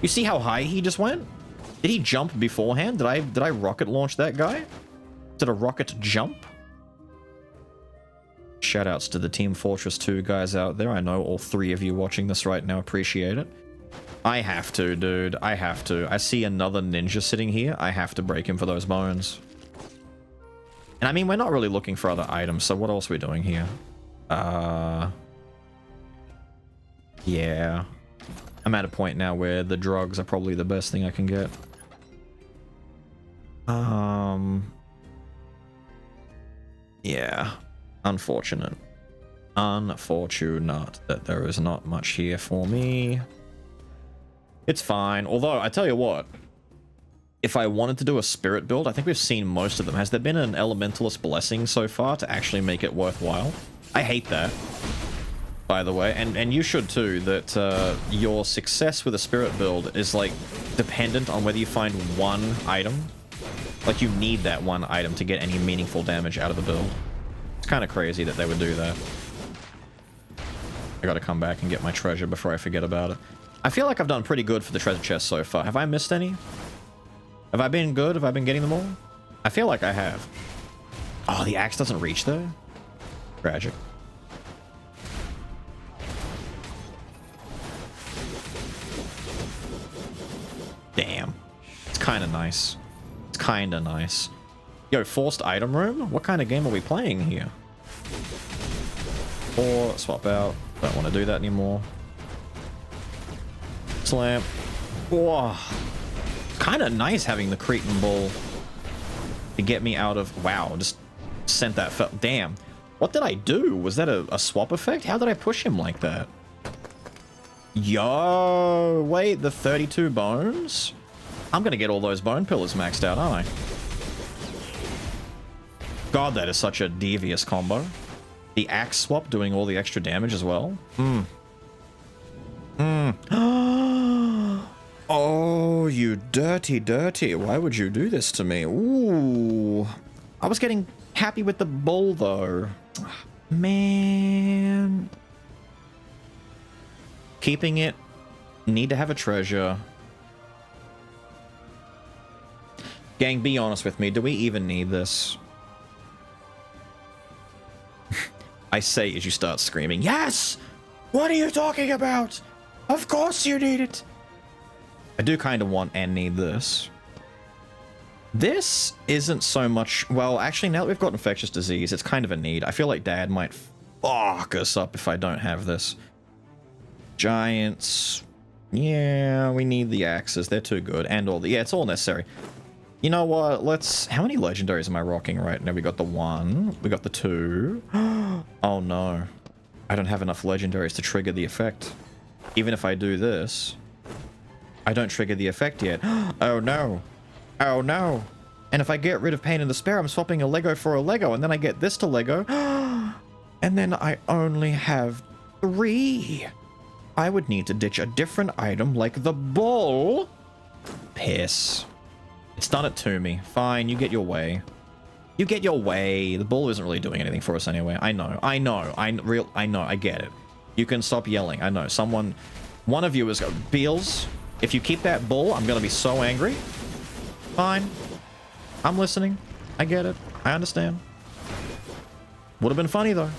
You see how high he just went? Did he jump beforehand? Did I rocket launch that guy? Did a rocket jump? Shoutouts to the Team Fortress 2 guys out there. I know all 3 of you watching this right now appreciate it. I have to, dude. I have to. I see another ninja sitting here. I have to break him for those bones. And I mean, we're not really looking for other items, so what else are we doing here? Yeah. I'm at a point now where the drugs are probably the best thing I can get. Yeah. Unfortunate. Unfortunate that there is not much here for me. It's fine. Although, I tell you what, if I wanted to do a spirit build, I think we've seen most of them. Has there been an elementalist blessing so far to actually make it worthwhile? I hate that, by the way, and you should too, that your success with a spirit build is like dependent on whether you find one item. Like you need that one item to get any meaningful damage out of the build. It's kind of crazy that they would do that. I gotta come back and get my treasure before I forget about it. I feel like I've done pretty good for the treasure chest so far. Have I missed any? Have I been good? Have I been getting them all? I feel like I have. Oh, the axe doesn't reach there? Tragic. Damn. It's kind of nice. It's kind of nice. Yo, forced item room? What kind of game are we playing here? Or swap out. Don't want to do that anymore. Slam. Whoa. Kind of nice having the Cretan Bull to get me out of... Wow, just sent that... Damn. What did I do? Was that a swap effect? How did I push him like that? Yo, wait, the 32 bones? I'm gonna get all those bone pillars maxed out, aren't I? God, that is such a devious combo. The axe swap doing all the extra damage as well. Oh, you dirty, dirty. Why would you do this to me? Ooh. I was getting happy with the bull, though. Man. Keeping it. Need to have a treasure. Gang, be honest with me. Do we even need this? I say as you start screaming, yes! What are you talking about? Of course you need it. I do kind of want and need this. This isn't so much... Well, actually, now that we've got infectious disease, it's kind of a need. I feel like Dad might fuck us up if I don't have this. Giants. Yeah, we need the axes. They're too good. And all the... Yeah, it's all necessary. You know what? Let's... How many legendaries am I rocking right now? We got the 1. We got the 2. Oh, no. I don't have enough legendaries to trigger the effect. Even if I do this... I don't trigger the effect yet. Oh no. Oh no. And if I get rid of Pain and Despair, I'm swapping a Lego for a Lego, and then I get this to Lego. And then I only have 3. I would need to ditch a different item like the bull. Piss. It's done it to me. Fine, you get your way. You get your way. The bull isn't really doing anything for us anyway. I know. I know. I know. I get it. You can stop yelling. I know. One of you is Beelz. If you keep that bull, I'm gonna be so angry. Fine. I'm listening. I get it. I understand. Would have been funny, though.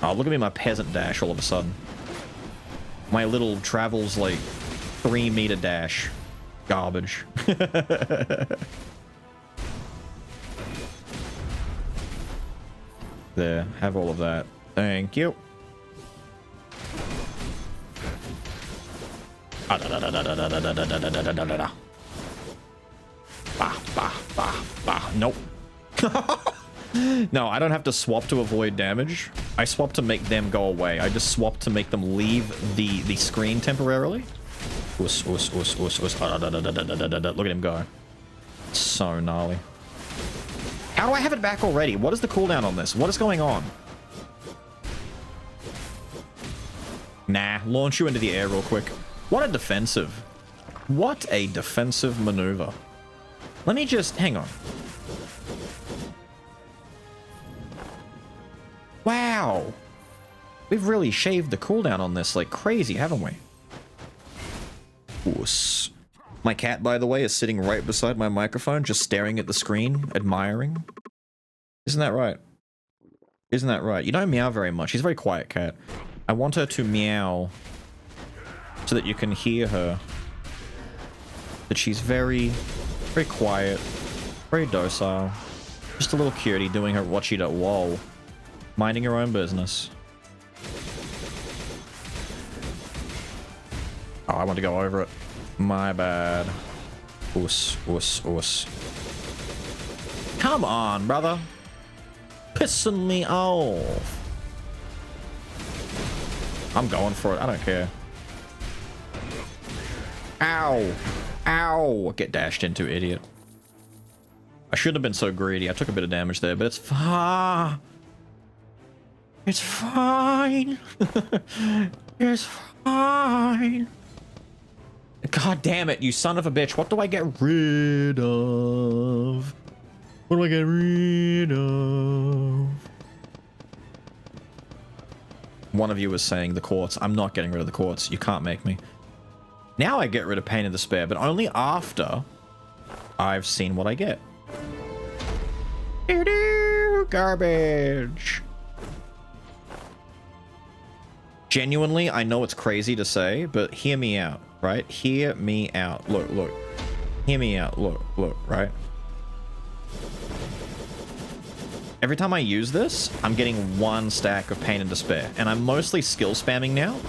Oh, look at me, my peasant dash all of a sudden. My little travels, like, 3-meter dash. Garbage. There, have all of that. Thank you. Nope. No, I don't have to swap to avoid damage. I swap to make them go away. I just swap to make them leave the screen temporarily. Look at him go. So gnarly. How do I have it back already? What is the cooldown on this? What is going on? Nah, launch you into the air real quick. What a defensive. What a defensive maneuver. Let me just... hang on. Wow. We've really shaved the cooldown on this like crazy, haven't we? Oos. My cat, by the way, is sitting right beside my microphone, just staring at the screen, admiring. Isn't that right? Isn't that right? You don't meow very much. She's a very quiet cat. I want her to meow so that you can hear her. That she's very, very quiet, very docile. Just a little cutie doing her what she does. Whoa. Minding her own business. Oh, I want to go over it. My bad. Oos, oos, oos. Come on, brother. Pissing me off. I'm going for it. I don't care. Ow. Ow. Get dashed into, idiot. I shouldn't have been so greedy. I took a bit of damage there, but it's fine. It's fine. It's fine. God damn it, you son of a bitch. What do I get rid of? What do I get rid of? One of you was saying the quartz. I'm not getting rid of the quartz. You can't make me. Now I get rid of pain and despair, but only after I've seen what I get. Doo-doo, garbage. Genuinely, I know it's crazy to say, but hear me out, right? Hear me out. Look, look. Hear me out. Look, look, right? Every time I use this, I'm getting one stack of pain and despair. And I'm mostly skill spamming now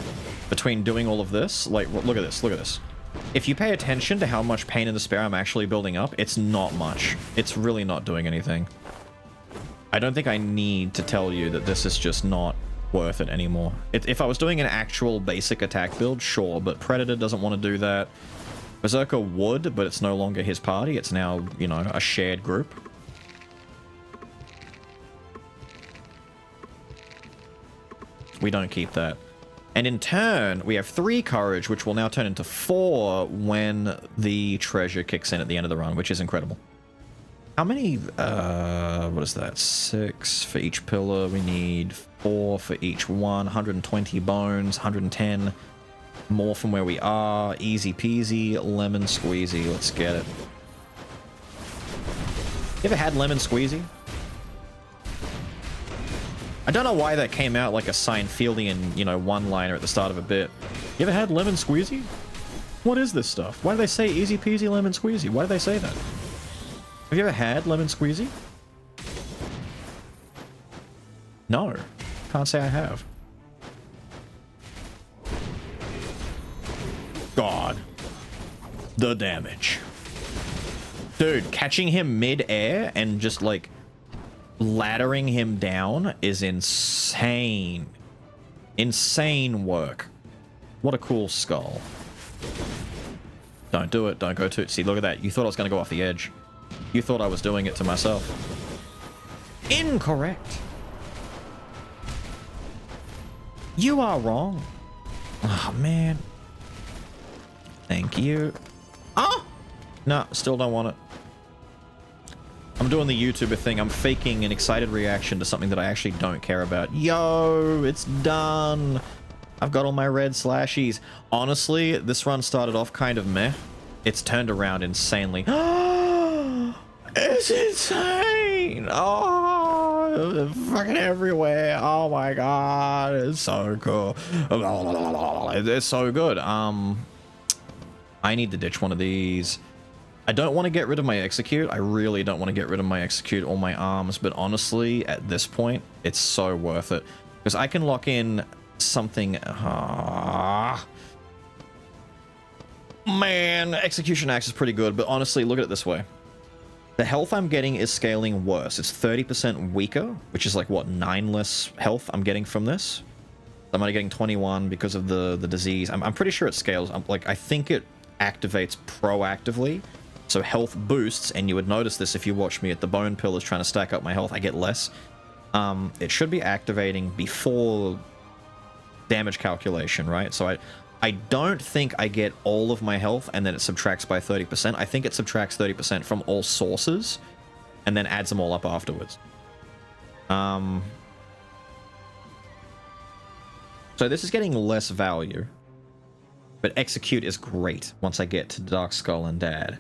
between doing all of this. Like, look at this. Look at this. If you pay attention to how much pain and despair I'm actually building up, it's not much. It's really not doing anything. I don't think I need to tell you that this is just not worth it anymore. If I was doing an actual basic attack build, sure, but Predator doesn't want to do that. Berserker would, but it's no longer his party. It's now, you know, a shared group. We don't keep that. And in turn, we have 3 courage, which will now turn into 4 when the treasure kicks in at the end of the run, which is incredible. How many, what is that? 6 for each pillar. We need 4 for each one. 120 bones, 110 more from where we are. Easy peasy, lemon squeezy. Let's get it. You ever had lemon squeezy? I don't know why that came out like a Seinfeldian, you know, one-liner at the start of a bit. You ever had lemon squeezy? What is this stuff? Why do they say easy peasy lemon squeezy? Why do they say that? Have you ever had lemon squeezy? No. Can't say I have. God. The damage. Dude, catching him mid-air and just, like, laddering him down is insane. Insane work. What a cool skull. Don't do it. Don't go too... See, look at that. You thought I was going to go off the edge. You thought I was doing it to myself. Incorrect. You are wrong. Oh, man. Thank you. Ah! No, still don't want it. I'm doing the YouTuber thing. I'm faking an excited reaction to something that I actually don't care about. Yo, it's done. I've got all my red slashies. Honestly, this run started off kind of meh. It's turned around insanely. It's insane. Oh, fucking everywhere. Oh my god, it's so cool. It's so good. I need to ditch one of these. I don't want to get rid of my execute. I really don't want to get rid of my execute or my arms, but honestly, at this point, it's so worth it. Because I can lock in something... Man, execution axe is pretty good, but honestly, look at it this way. The health I'm getting is scaling worse. It's 30% weaker, which is like, what, 9 less health I'm getting from this? I'm only getting 21 because of the disease. I'm pretty sure it scales. I think it activates proactively. So health boosts, and you would notice this if you watch me at the bone pillars trying to stack up my health, I get less. It should be activating before damage calculation, right? So I don't think I get all of my health and then it subtracts by 30%. I think it subtracts 30% from all sources and then adds them all up afterwards. So this is getting less value, but execute is great once I get to Dark Skull and Dad.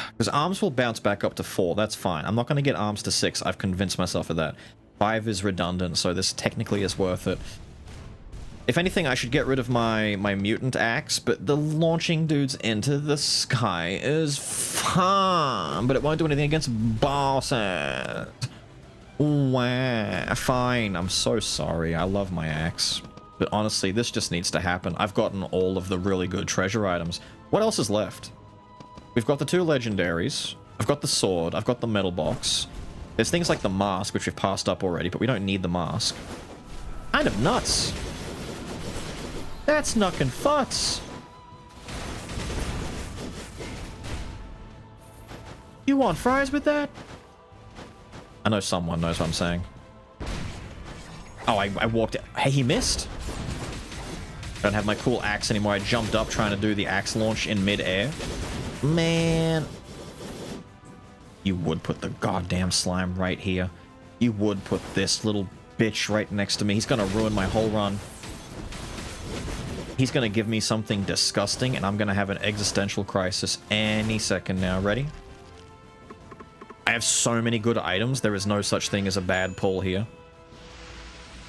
Because arms will bounce back up to 4, that's fine. I'm not going to get arms to 6, I've convinced myself of that. 5 is redundant, so this technically is worth it. If anything, I should get rid of my mutant axe, but the launching dudes into the sky is fun, but it won't do anything against bosses. Wow, fine, I'm so sorry, I love my axe. But honestly, this just needs to happen. I've gotten all of the really good treasure items. What else is left? We've got the 2 legendaries, I've got the sword, I've got the metal box. There's things like the mask, which we've passed up already, but we don't need the mask. Kind of nuts. That's knuckin' futs. You want fries with that? I know someone knows what I'm saying. Oh, I walked... Hey, he missed? I don't have my cool axe anymore. I jumped up trying to do the axe launch in mid-air. Man. You would put the goddamn slime right here. You would put this little bitch right next to me. He's gonna ruin my whole run. He's gonna give me something disgusting, and I'm gonna have an existential crisis any second now. Ready? I have so many good items. There is no such thing as a bad pull here.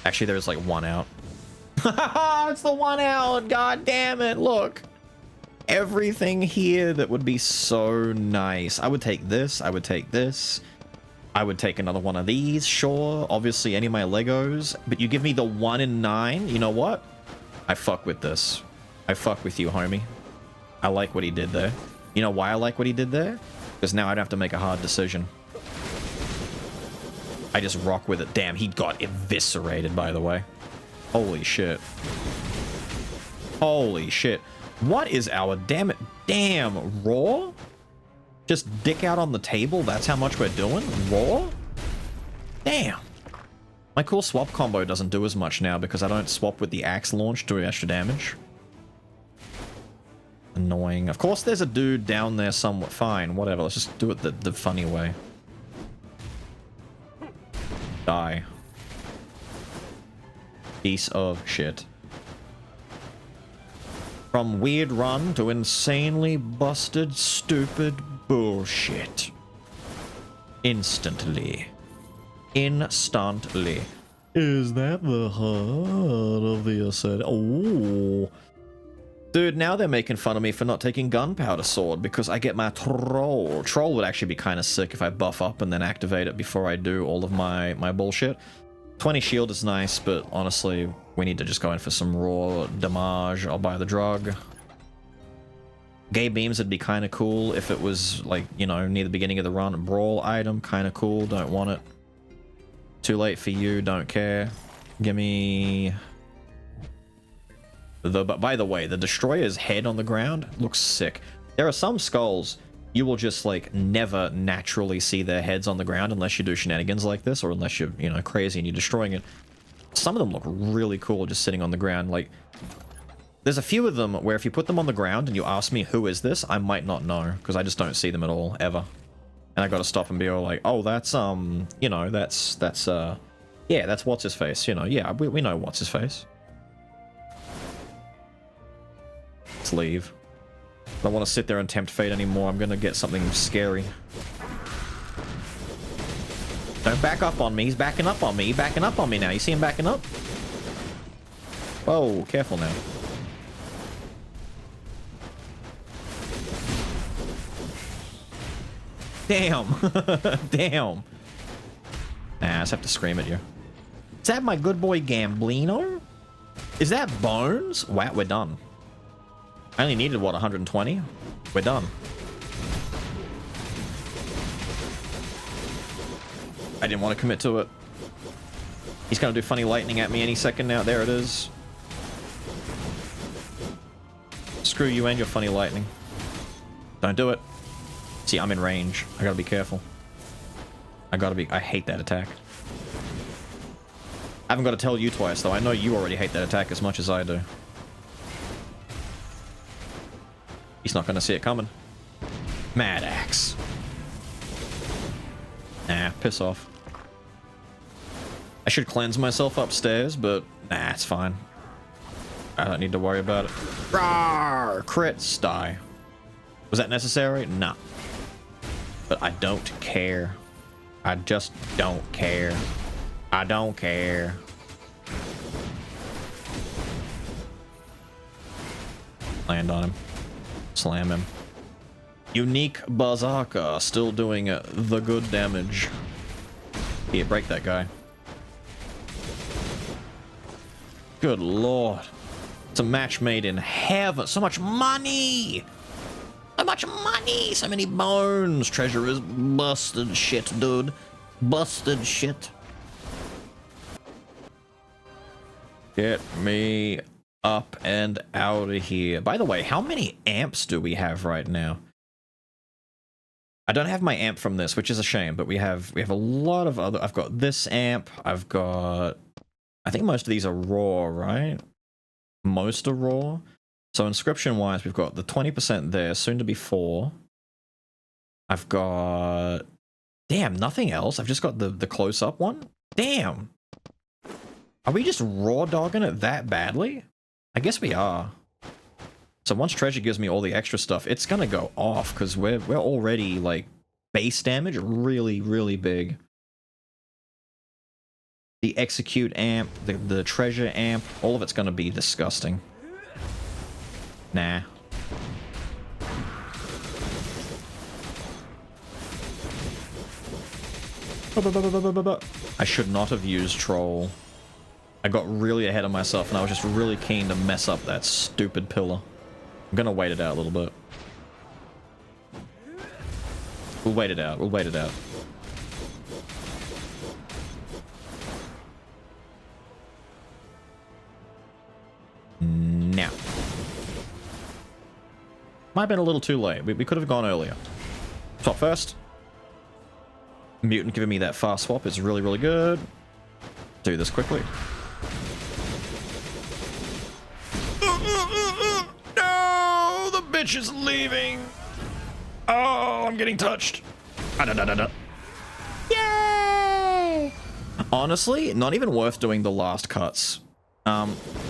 Actually, there is like 1 out. It's the 1 out! God damn it! Look! Everything here that would be so nice. I would take this. I would take this. I would take another one of these, sure. Obviously, any of my Legos. But you give me the 1 in 9. You know what? I fuck with this. I fuck with you, homie. I like what he did there. You know why I like what he did there? Because now I don't have to make a hard decision. I just rock with it. Damn, he got eviscerated, by the way. Holy shit. Holy shit. What is our damn raw? Just dick out on the table? That's how much we're doing? Raw? Damn. My cool swap combo doesn't do as much now because I don't swap with the axe launch to do extra damage. Annoying. Of course there's a dude down there somewhat. Fine, whatever. Let's just do it the funny way. Die. Piece of shit. From weird run to insanely busted, stupid bullshit. Instantly. Instantly. Is that the heart of the asset? Oh. Dude, now they're making fun of me for not taking gunpowder sword because I get my troll. Troll would actually be kind of sick if I buff up and then activate it before I do all of my bullshit. 20 shield is nice, but honestly, we need to just go in for some raw damage. I'll buy the drug. Gay beams would be kind of cool if it was, like, you know, near the beginning of the run. Brawl item, kind of cool. Don't want it. Too late for you. Don't care. Give me... But by the way, the destroyer's head on the ground looks sick. There are some skulls you will just, like, never naturally see their heads on the ground unless you do shenanigans like this, or unless you're, you know, crazy and you're destroying it. Some of them look really cool just sitting on the ground. Like, there's a few of them where if you put them on the ground and you ask me, who is this? I might not know, because I just don't see them at all, ever. And I gotta stop and be all like, oh, that's, you know, that's, yeah, that's what's-his-face, you know, yeah, we know what's-his-face. Let's leave. I don't want to sit there and tempt fate anymore. I'm gonna get something scary. Don't back up on me. He's backing up on me. He's backing up on me now. You see him backing up? Whoa, careful now. Damn. Damn. Nah, I just have to scream at you. Is that my good boy Gamblino? Is that Bones? Wow, we're done. I only needed, what, 120? We're done. I didn't want to commit to it. He's going to do funny lightning at me any second now. There it is. Screw you and your funny lightning. Don't do it. See, I'm in range. I gotta be careful. I hate that attack. I haven't got to tell you twice, though. I know you already hate that attack as much as I do. He's not going to see it coming. Mad Axe. Nah, piss off. I should cleanse myself upstairs, but nah, it's fine. I don't need to worry about it. Rawr! Crits die. Was that necessary? Nah. But I don't care. I just don't care. I don't care. Land on him. Slam him. Unique Berserker, still doing the good damage. Here, break that guy. Good lord. It's a match made in heaven. So much money! So much money! So many bones! Treasure is busted shit, dude. Busted shit. Get me up and out of here. By the way, how many amps do we have right now? I don't have my amp from this, which is a shame, but we have a lot of other... I've got this amp. I've got... I think most of these are raw, right? Most are raw. So inscription-wise, we've got the 20% there, soon to be 4. I've got... Damn, nothing else. I've just got the close-up one. Damn. Are we just raw dogging it that badly? I guess we are. So once treasure gives me all the extra stuff, it's gonna go off, because we're already, like, base damage really, really big. The execute amp, the treasure amp, all of it's gonna be disgusting. Nah. I should not have used troll. I got really ahead of myself and I was just really keen to mess up that stupid pillar. I'm gonna wait it out a little bit. We'll wait it out. We'll wait it out. Now. Might have been a little too late. We could have gone earlier. Swap first. Mutant giving me that fast swap is really, really good. Do this quickly. No! The bitch is leaving! Oh, I'm getting touched. Yay! Honestly, not even worth doing the last cuts.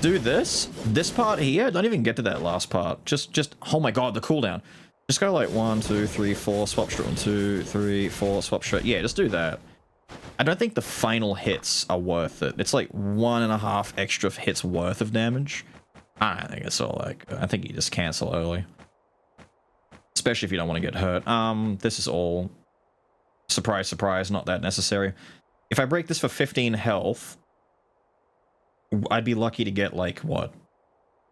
Do this part here, don't even get to that last part. Just, oh my god, the cooldown. Just go like 1, 2, 3, 4, swap straight, 1, 2, 3, 4, swap straight. Yeah, just do that. I don't think the final hits are worth it. It's like 1.5 extra hits worth of damage. I don't think it's all like, I think you just cancel early. Especially if you don't want to get hurt. This is all, surprise, surprise, not that necessary. If I break this for 15 health, I'd be lucky to get like, what,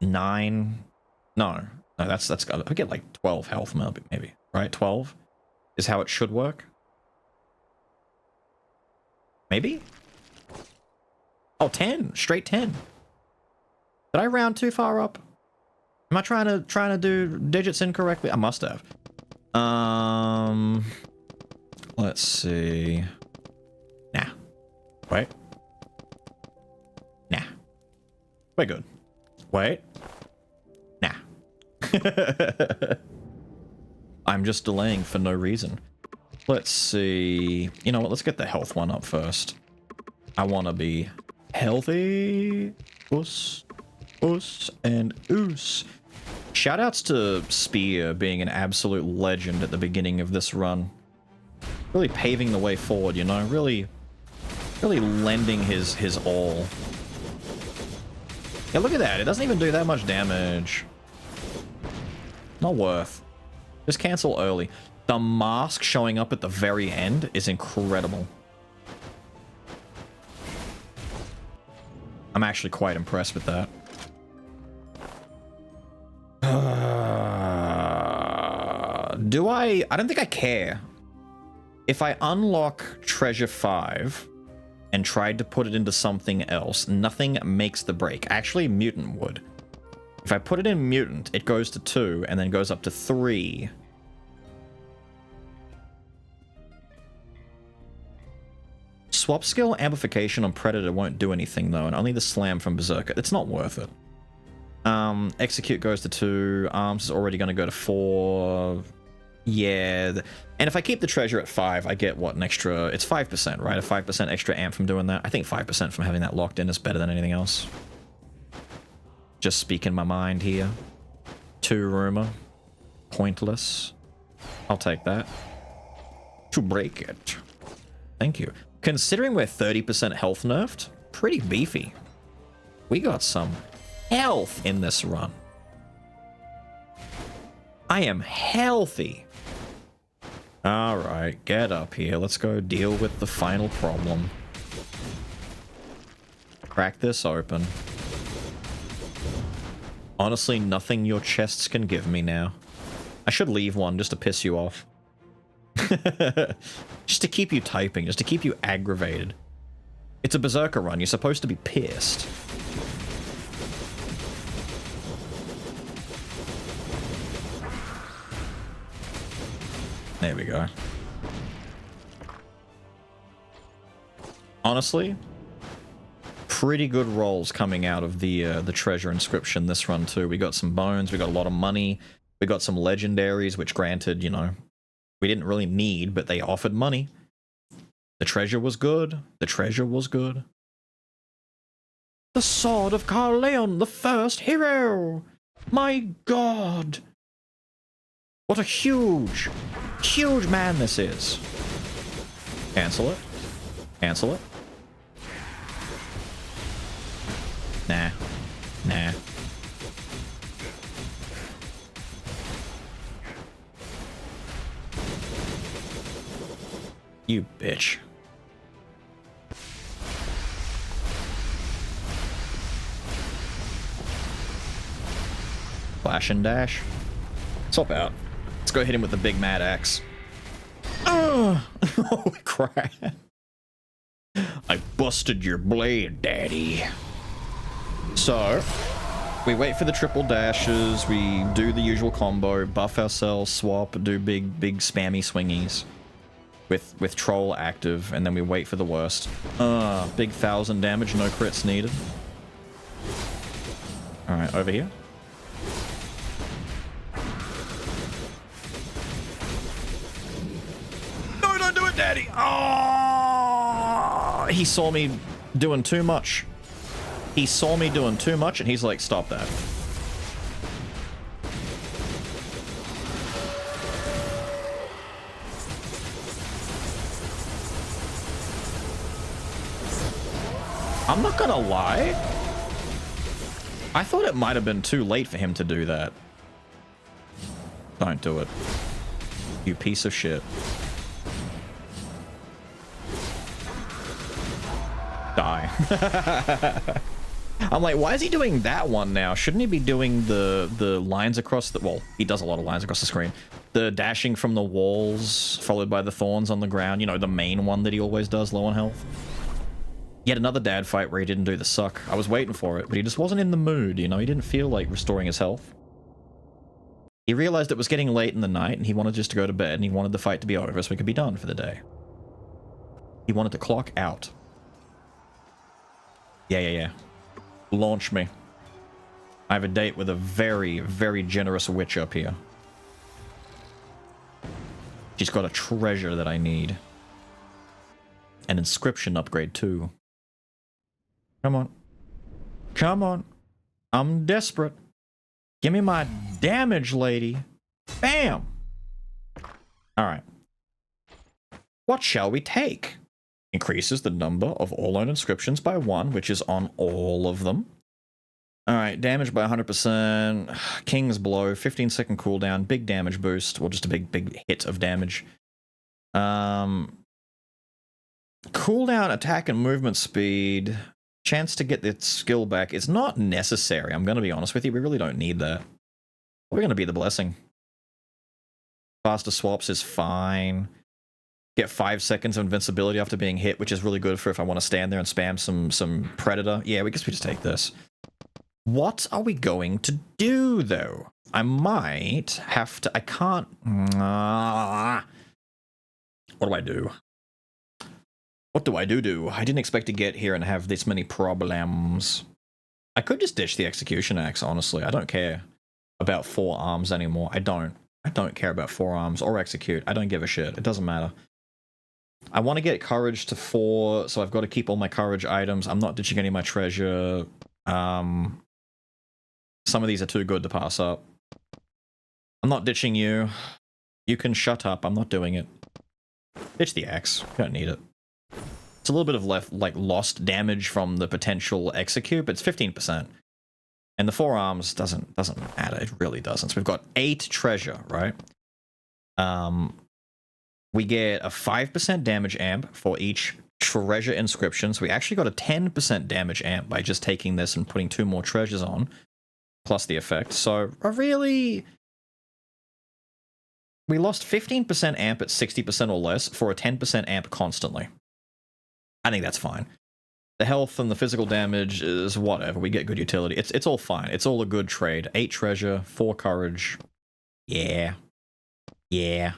9? No, that's I get like 12 health maybe, right? 12 is how it should work. Maybe? Oh, 10, straight 10. Did I round too far up? Am I trying to do digits incorrectly? I must have. Let's see. Nah. Wait. Nah. We're good. Wait. Nah. I'm just delaying for no reason. Let's see. You know what? Let's get the health one up first. I want to be healthy. Oos. Oos and oos. Shoutouts to Spear being an absolute legend at the beginning of this run. Really paving the way forward, you know? Really lending his all. Yeah, look at that. It doesn't even do that much damage. Not worth. Just cancel early. The mask showing up at the very end is incredible. I'm actually quite impressed with that. Do I don't think I care. If I unlock Treasure 5 and tried to put it into something else, nothing makes the break. Actually, Mutant would. If I put it in Mutant, it goes to 2 and then goes up to 3. Swap skill amplification on Predator won't do anything though, and only the slam from Berserker. It's not worth it. Execute goes to 2. Arms is already going to go to 4. Yeah. And if I keep the treasure at 5, I get what, an extra... It's 5%, right? A 5% extra amp from doing that. I think 5% from having that locked in is better than anything else. Just speaking my mind here. 2 rumor. Pointless. I'll take that. To break it. Thank you. Considering we're 30% health nerfed, pretty beefy. We got some health in this run. I am healthy. Alright, get up here. Let's go deal with the final problem. Crack this open. Honestly, nothing your chests can give me now. I should leave one just to piss you off. Just to keep you typing, just to keep you aggravated. It's a Berserker run, you're supposed to be pissed. There we go. Honestly, pretty good rolls coming out of the treasure inscription this run too. We got some bones, we got a lot of money, we got some legendaries, which granted, you know, we didn't really need, but they offered money. The treasure was good. The treasure was good. The sword of Carleon, the first hero! My god! What a huge, huge man this is. Cancel it. Cancel it. Nah. Nah. You bitch. Flash and dash. Swap out. Let's go hit him with the big mad axe. Oh, holy crap. I busted your blade, daddy. So, we wait for the triple dashes, we do the usual combo, buff ourselves, swap, do big spammy swingies with troll active, and then we wait for the worst. Big 1,000 damage, no crits needed. Alright, over here. No, don't do it, daddy! Oh, he saw me doing too much. He saw me doing too much, and he's like, stop that. I'm not gonna lie. I thought it might have been too late for him to do that. Don't do it. You piece of shit. Die. I'm like, why is he doing that one now? Shouldn't he be doing the lines across the... Well, he does a lot of lines across the screen. The dashing from the walls, followed by the thorns on the ground. You know, the main one that he always does, low on health. Yet another dad fight where he didn't do the suck. I was waiting for it, but he just wasn't in the mood, you know? He didn't feel like restoring his health. He realized it was getting late in the night, and he wanted just to go to bed, and he wanted the fight to be over so he could be done for the day. He wanted to clock out. Yeah. Launch me. I have a date with a very, very generous witch up here. She's got a treasure that I need. An inscription upgrade, too. Come on. Come on. I'm desperate. Give me my damage, lady. Bam! Alright. What shall we take? Increases the number of all own inscriptions by 1, which is on all of them. Alright, damage by 100%. King's Blow, 15-second cooldown, big damage boost, or just a big hit of damage. Cooldown, attack, and movement speed. Chance to get the skill back is not necessary, I'm going to be honest with you. We really don't need that. We're going to be the blessing. Faster swaps is fine. Get 5 seconds of invincibility after being hit, which is really good for if I want to stand there and spam some Predator. Yeah, we guess we just take this. What are we going to do, though? I might have to... I can't... What do I do? What do I do? I didn't expect to get here and have this many problems. I could just ditch the execution axe, honestly. I don't care about forearms anymore. I don't care about forearms or execute. I don't give a shit. It doesn't matter. I want to get courage to 4, so I've got to keep all my courage items. I'm not ditching any of my treasure. Some of these are too good to pass up. I'm not ditching you. You can shut up. I'm not doing it. Ditch the axe. You don't need it. It's a little bit of lost damage from the potential execute, but it's 15%. And the forearms doesn't matter. It really doesn't. So we've got 8 treasure, right? We get a 5% damage amp for each treasure inscription. So we actually got a 10% damage amp by just taking this and putting 2 more treasures on, plus the effect. So really, we lost 15% amp at 60% or less for a 10% amp constantly. I think that's fine. The health and the physical damage is whatever. We get good utility. It's all fine. It's all a good trade. 8 treasure, 4 courage. Yeah. Yeah.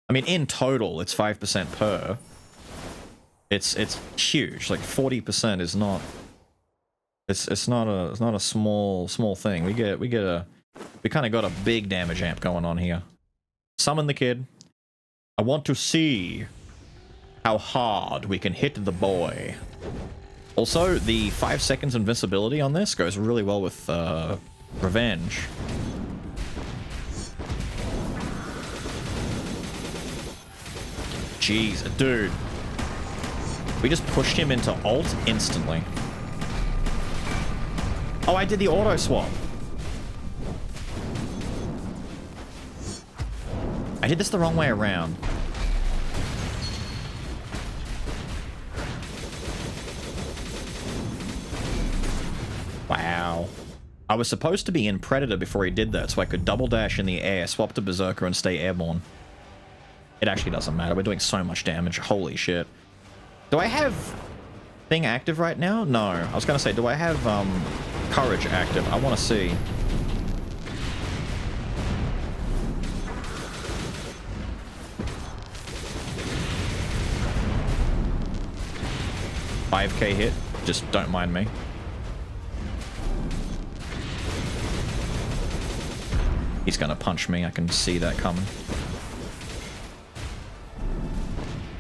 I mean, in total, it's 5% per. It's huge. Like 40% is not. It's not a small thing. We kind of got a big damage amp going on here. Summon the kid. I want to see how hard we can hit the boy. Also, the 5 seconds invincibility on this goes really well with revenge. Jeez, dude. We just pushed him into ult instantly. Oh, I did the auto swap. I did this the wrong way around. Wow. I was supposed to be in Predator before he did that, so I could double dash in the air, swap to Berserker, and stay airborne. It actually doesn't matter. We're doing so much damage. Holy shit. Do I have thing active right now? No. I was going to say, do I have courage active? I want to see. $5K hit. Just don't mind me. He's going to punch me. I can see that coming.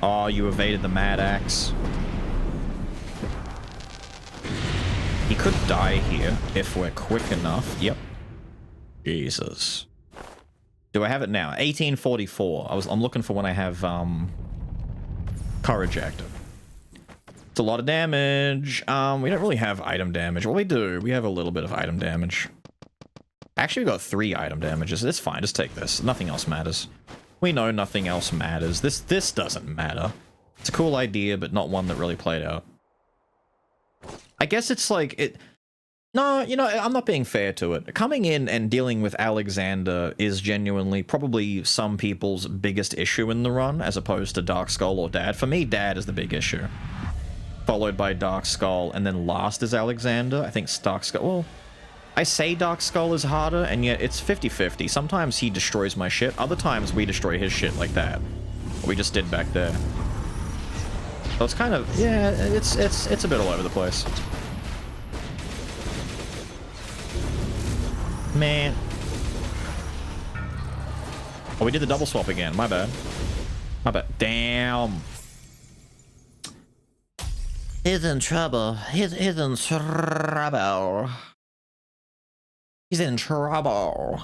Oh, you evaded the mad axe. He could die here if we're quick enough. Yep. Jesus. Do I have it now? 1844. I'm looking for when I have courage active. It's a lot of damage. We don't really have item damage. Well, we do. We have a little bit of item damage. Actually, we got 3 item damages. It's fine. Just take this. Nothing else matters. We know nothing else matters. This doesn't matter. It's a cool idea, but not one that really played out. I guess it's like it. No, you know, I'm not being fair to it. Coming in and dealing with Alexander is genuinely probably some people's biggest issue in the run, as opposed to Dark Skull or Dad. For me, Dad is the big issue. Followed by Dark Skull, and then last is Alexander. I think Dark Skull... Well, I say Dark Skull is harder, and yet it's 50-50. Sometimes he destroys my shit, other times we destroy his shit like that. What we just did back there. So it's kind of... Yeah, it's a bit all over the place. Man. Oh, we did the double swap again. My bad. My bad. Damn. He's in trouble. He's in trouble. He's in trouble.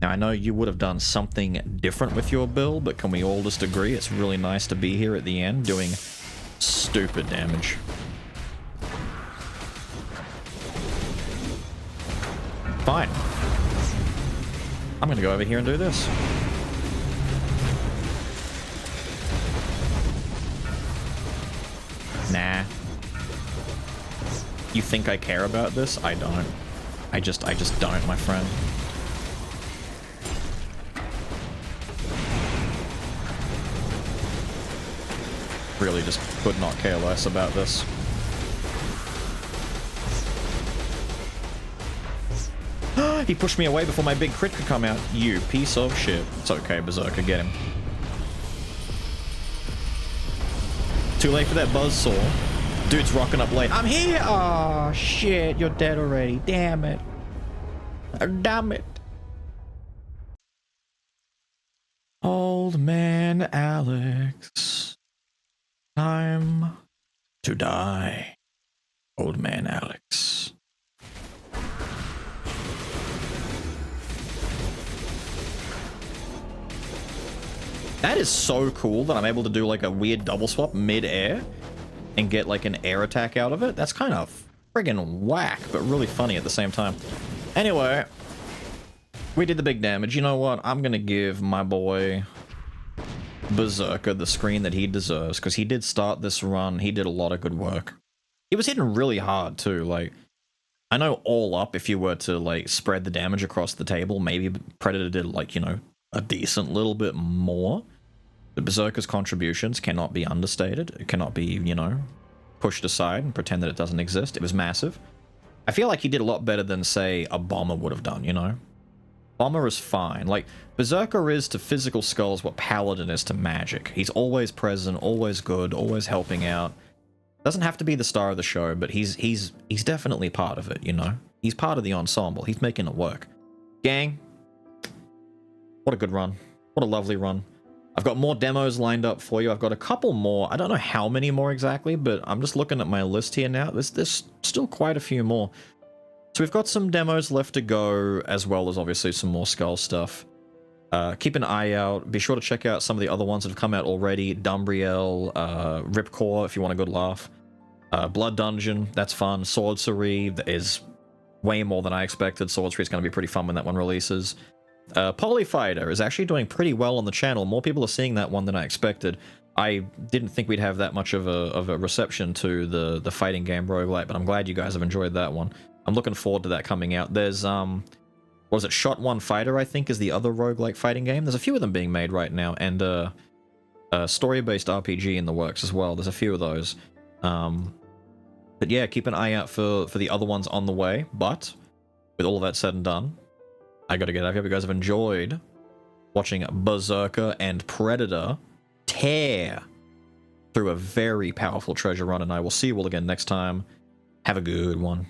Now, I know you would have done something different with your build, but can we all just agree it's really nice to be here at the end doing Stupid damage. Fine. I'm gonna go over here and do this. Nah. You think I care about this? I don't. I just don't, my friend. Really just could not care less about this. He pushed me away before my big crit could come out. You piece of shit. It's okay, Berserker, get him. Too late for that buzzsaw. Dude's rocking up late. I'm here! Oh, shit, you're dead already. Damn it. Damn it. Old man Alex. Time to die. Old man Alex. That is so cool that I'm able to do like a weird double swap mid-air and get like an air attack out of it. That's kind of friggin' whack, but really funny at the same time. Anyway, we did the big damage. You know what? I'm gonna give my boy Berserker the screen that he deserves, because he did start this run. He did a lot of good work. He was hitting really hard too. Like, I know all up, if you were to like spread the damage across the table, maybe Predator did like, you know, a decent little bit more. The Berserker's contributions cannot be understated. It cannot be, you know, pushed aside and pretend that it doesn't exist. It was massive. I feel like he did a lot better than, say, a Bomber would have done, you know? Bomber is fine. Like, Berserker is to physical skulls what Paladin is to magic. He's always present, always good, always helping out. Doesn't have to be the star of the show, but he's definitely part of it, you know? He's part of the ensemble. He's making it work. Gang, what a good run. What a lovely run. I've got more demos lined up for you. I've got a couple more. I don't know how many more exactly, but I'm just looking at my list here now. There's still quite a few more. So we've got some demos left to go, as well as obviously some more Skull stuff. Keep an eye out. Be sure to check out some of the other ones that have come out already. Dumbriel, Ripcore, if you want a good laugh. Blood Dungeon, that's fun. Sorcery is way more than I expected. Sorcery is going to be pretty fun when that one releases. Polyfighter is actually doing pretty well on the channel. More people are seeing that one than I expected. I didn't think we'd have that much of a reception to the fighting game roguelite, but I'm glad you guys have enjoyed that one. I'm looking forward to that coming out. There's, what was it, Shot One Fighter, I think, is the other roguelike fighting game. There's a few of them being made right now, and a story-based RPG in the works as well. There's a few of those. But yeah, keep an eye out for the other ones on the way. But with all of that said and done, I gotta get out. I hope you guys have enjoyed watching Berserker and Predator tear through a very powerful treasure run, and I will see you all again next time. Have a good one.